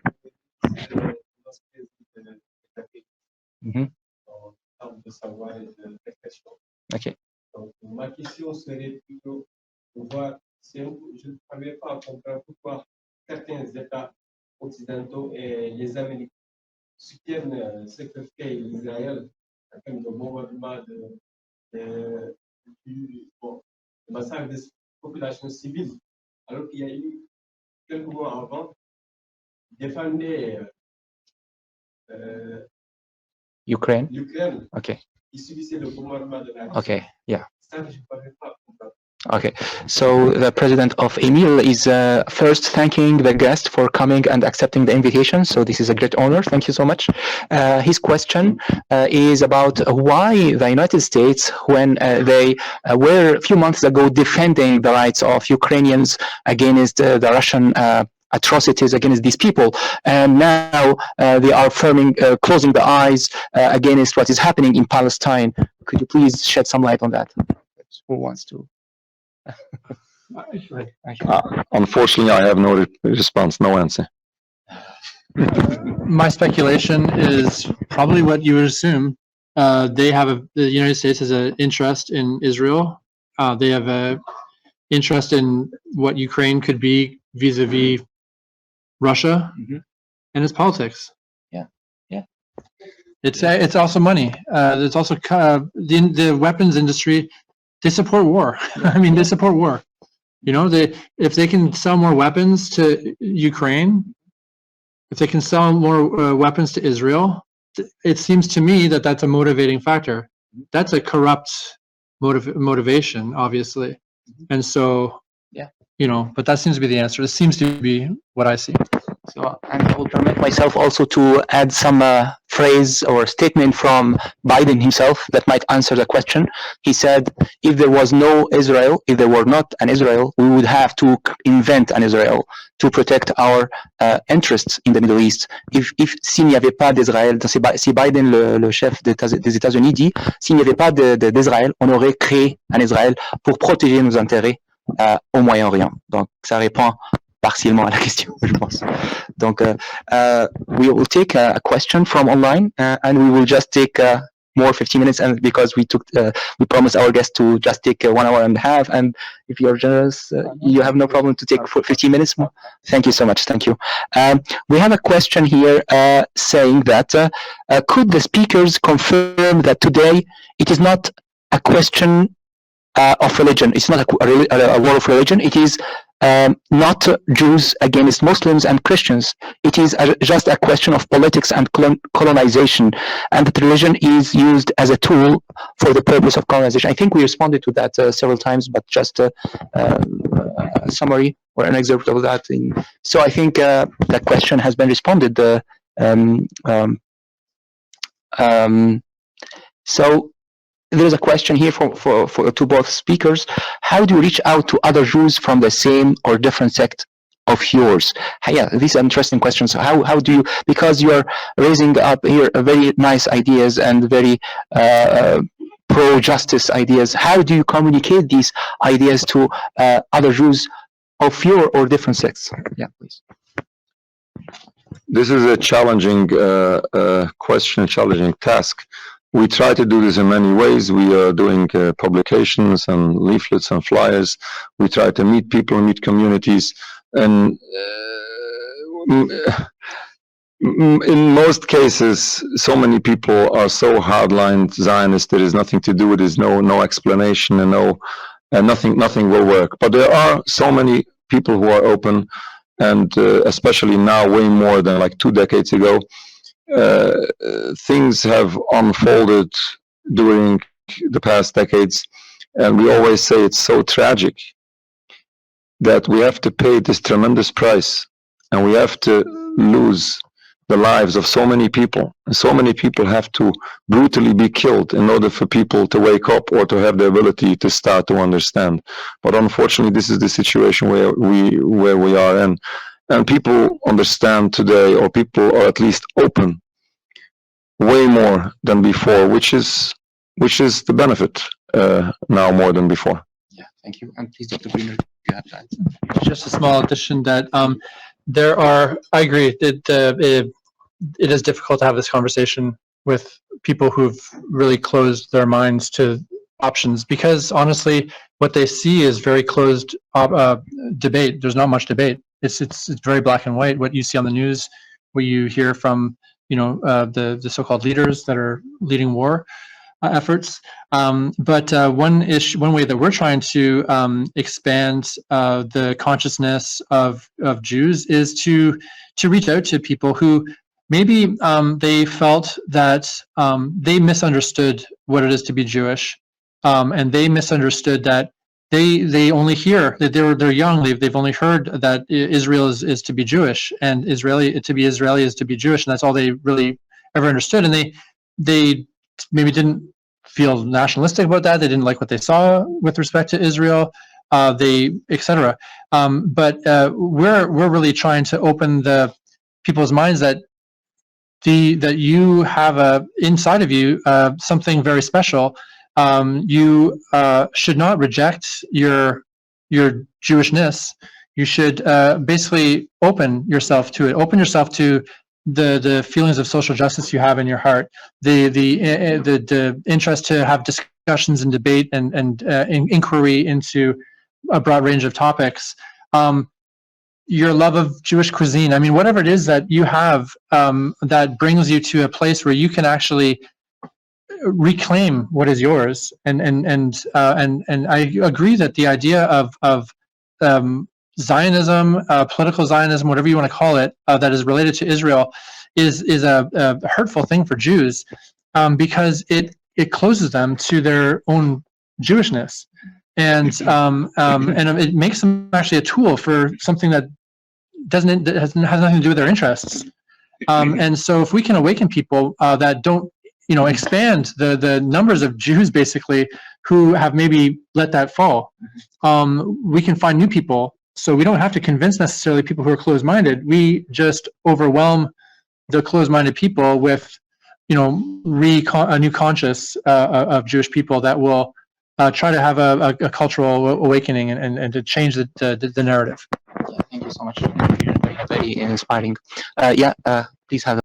Okay. Donc, ma question serait plutôt pour voir si je ne savais pas comprendre pourquoi certains États occidentaux et les Américains soutiennent ce que fait l'Israël en termes de bombardement de massacre des populations civiles, alors qu'il y a eu quelques mois avant, défendait Ukraine. Okay. Qui subissait le bombardement de la Russie. Okay. Yeah. Ça, je ne savais pas comprendre. Okay, so the president of EMIL is first thanking the guest for coming and accepting the invitation. So this is a great honor. Thank you so much. His question is about why the United States, when they were a few months ago defending the rights of Ukrainians against the Russian atrocities against these people, and now they are closing the eyes against what is happening in Palestine. Could you please shed some light on that? Who wants to? Unfortunately, I have no response, no answer. My speculation is probably what you would assume. The United States has an interest in Israel. They have an interest in what Ukraine could be vis-a-vis Russia, and its politics. Yeah. It's also money. It's also the weapons industry. They support war. I mean, they support war. You know, if they can sell more weapons to Ukraine, if they can sell more weapons to Israel, it seems to me that that's a motivating factor. That's a corrupt motivation, obviously. And so, you know, but that seems to be the answer. It seems to be what I see. So, and I will permit myself also to add some phrase or statement from Biden himself that might answer the question. He said, if there was no Israel, if there were not an Israel, we would have to invent an Israel to protect our interests in the Middle East. S'il n'y avait pas d'Israël, si Biden, le chef des États-Unis, dit, s'il n'y avait pas d'Israël, on aurait créé un Israël pour protéger nos intérêts au Moyen-Orient. Donc, ça répond partiellement à la question, je pense. Donc, we will take a question from online, and we will just take more 15 minutes, and because we promised our guests to just take 1 hour and a half, and if you're generous, you have no problem to take 15 minutes more. Thank you so much. Thank you. We have a question here saying that could the speakers confirm that today it is not a question of religion? It's not a war of religion. It is not Jews against Muslims and Christians. It is just a question of politics and colonization, and that religion is used as a tool for the purpose of colonization. I think we responded to that several times, but just a summary or an excerpt of that. So I think that question has been responded. So there is a question here to both speakers. How do you reach out to other Jews from the same or different sect of yours? Yeah, these are interesting questions. How do you, because you are raising up here very nice ideas and very pro-justice ideas, how do you communicate these ideas to other Jews of your or different sects? Yeah, please. This is a challenging question, a challenging task. We try to do this in many ways. We are doing publications and leaflets and flyers. We try to meet people, meet communities, and in most cases, so many people are so hardline Zionist. There is nothing to do. There is no explanation, and nothing will work. But there are so many people who are open, and especially now, way more than like 2 decades ago. Things have unfolded during the past decades, and we always say it's so tragic that we have to pay this tremendous price, and we have to lose the lives of so many people. And so many people have to brutally be killed in order for people to wake up or to have the ability to start to understand. But unfortunately, this is the situation where we are in. And people understand today, or people are at least open way more than before, which is the benefit now more than before. Yeah, thank you. And please, Dr. Greener, you have that. Just a small addition that I agree that it is difficult to have this conversation with people who've really closed their minds to options, because honestly, what they see is very closed debate. There's not much debate. It's very black and white. What you see on the news, what you hear from the so-called leaders that are leading war efforts. But one way that we're trying to expand the consciousness of Jews is to reach out to people who maybe they felt that they misunderstood what it is to be Jewish, and they misunderstood that they only hear that they're young. They've only heard that Israel is to be Jewish, and to be Israeli is to be Jewish, and that's all they really ever understood. And they maybe didn't feel nationalistic about that. They didn't like what they saw with respect to Israel, etc. But we're really trying to open the people's minds that you have inside of you something very special. You should not reject your Jewishness. You should basically open yourself to it. Open yourself to the feelings of social justice you have in your heart, the interest to have discussions and debate and inquiry into a broad range of topics. Your love of Jewish cuisine. I mean, whatever it is that you have that brings you to a place where you can actually reclaim what is yours. And I agree that the idea of Zionism, political Zionism, whatever you want to call it, that is related to Israel, is a hurtful thing for Jews, because it closes them to their own Jewishness, and it makes them actually a tool for something that has nothing to do with their interests. And so, if we can awaken people that don't, expand the numbers of Jews basically who have maybe let that fall, we can find new people. So we don't have to convince necessarily people who are closed-minded. We just overwhelm the closed-minded people with, a new conscious of Jewish people that will try to have a cultural awakening and to change the narrative. Yeah, thank you so much. Very inspiring. Please have.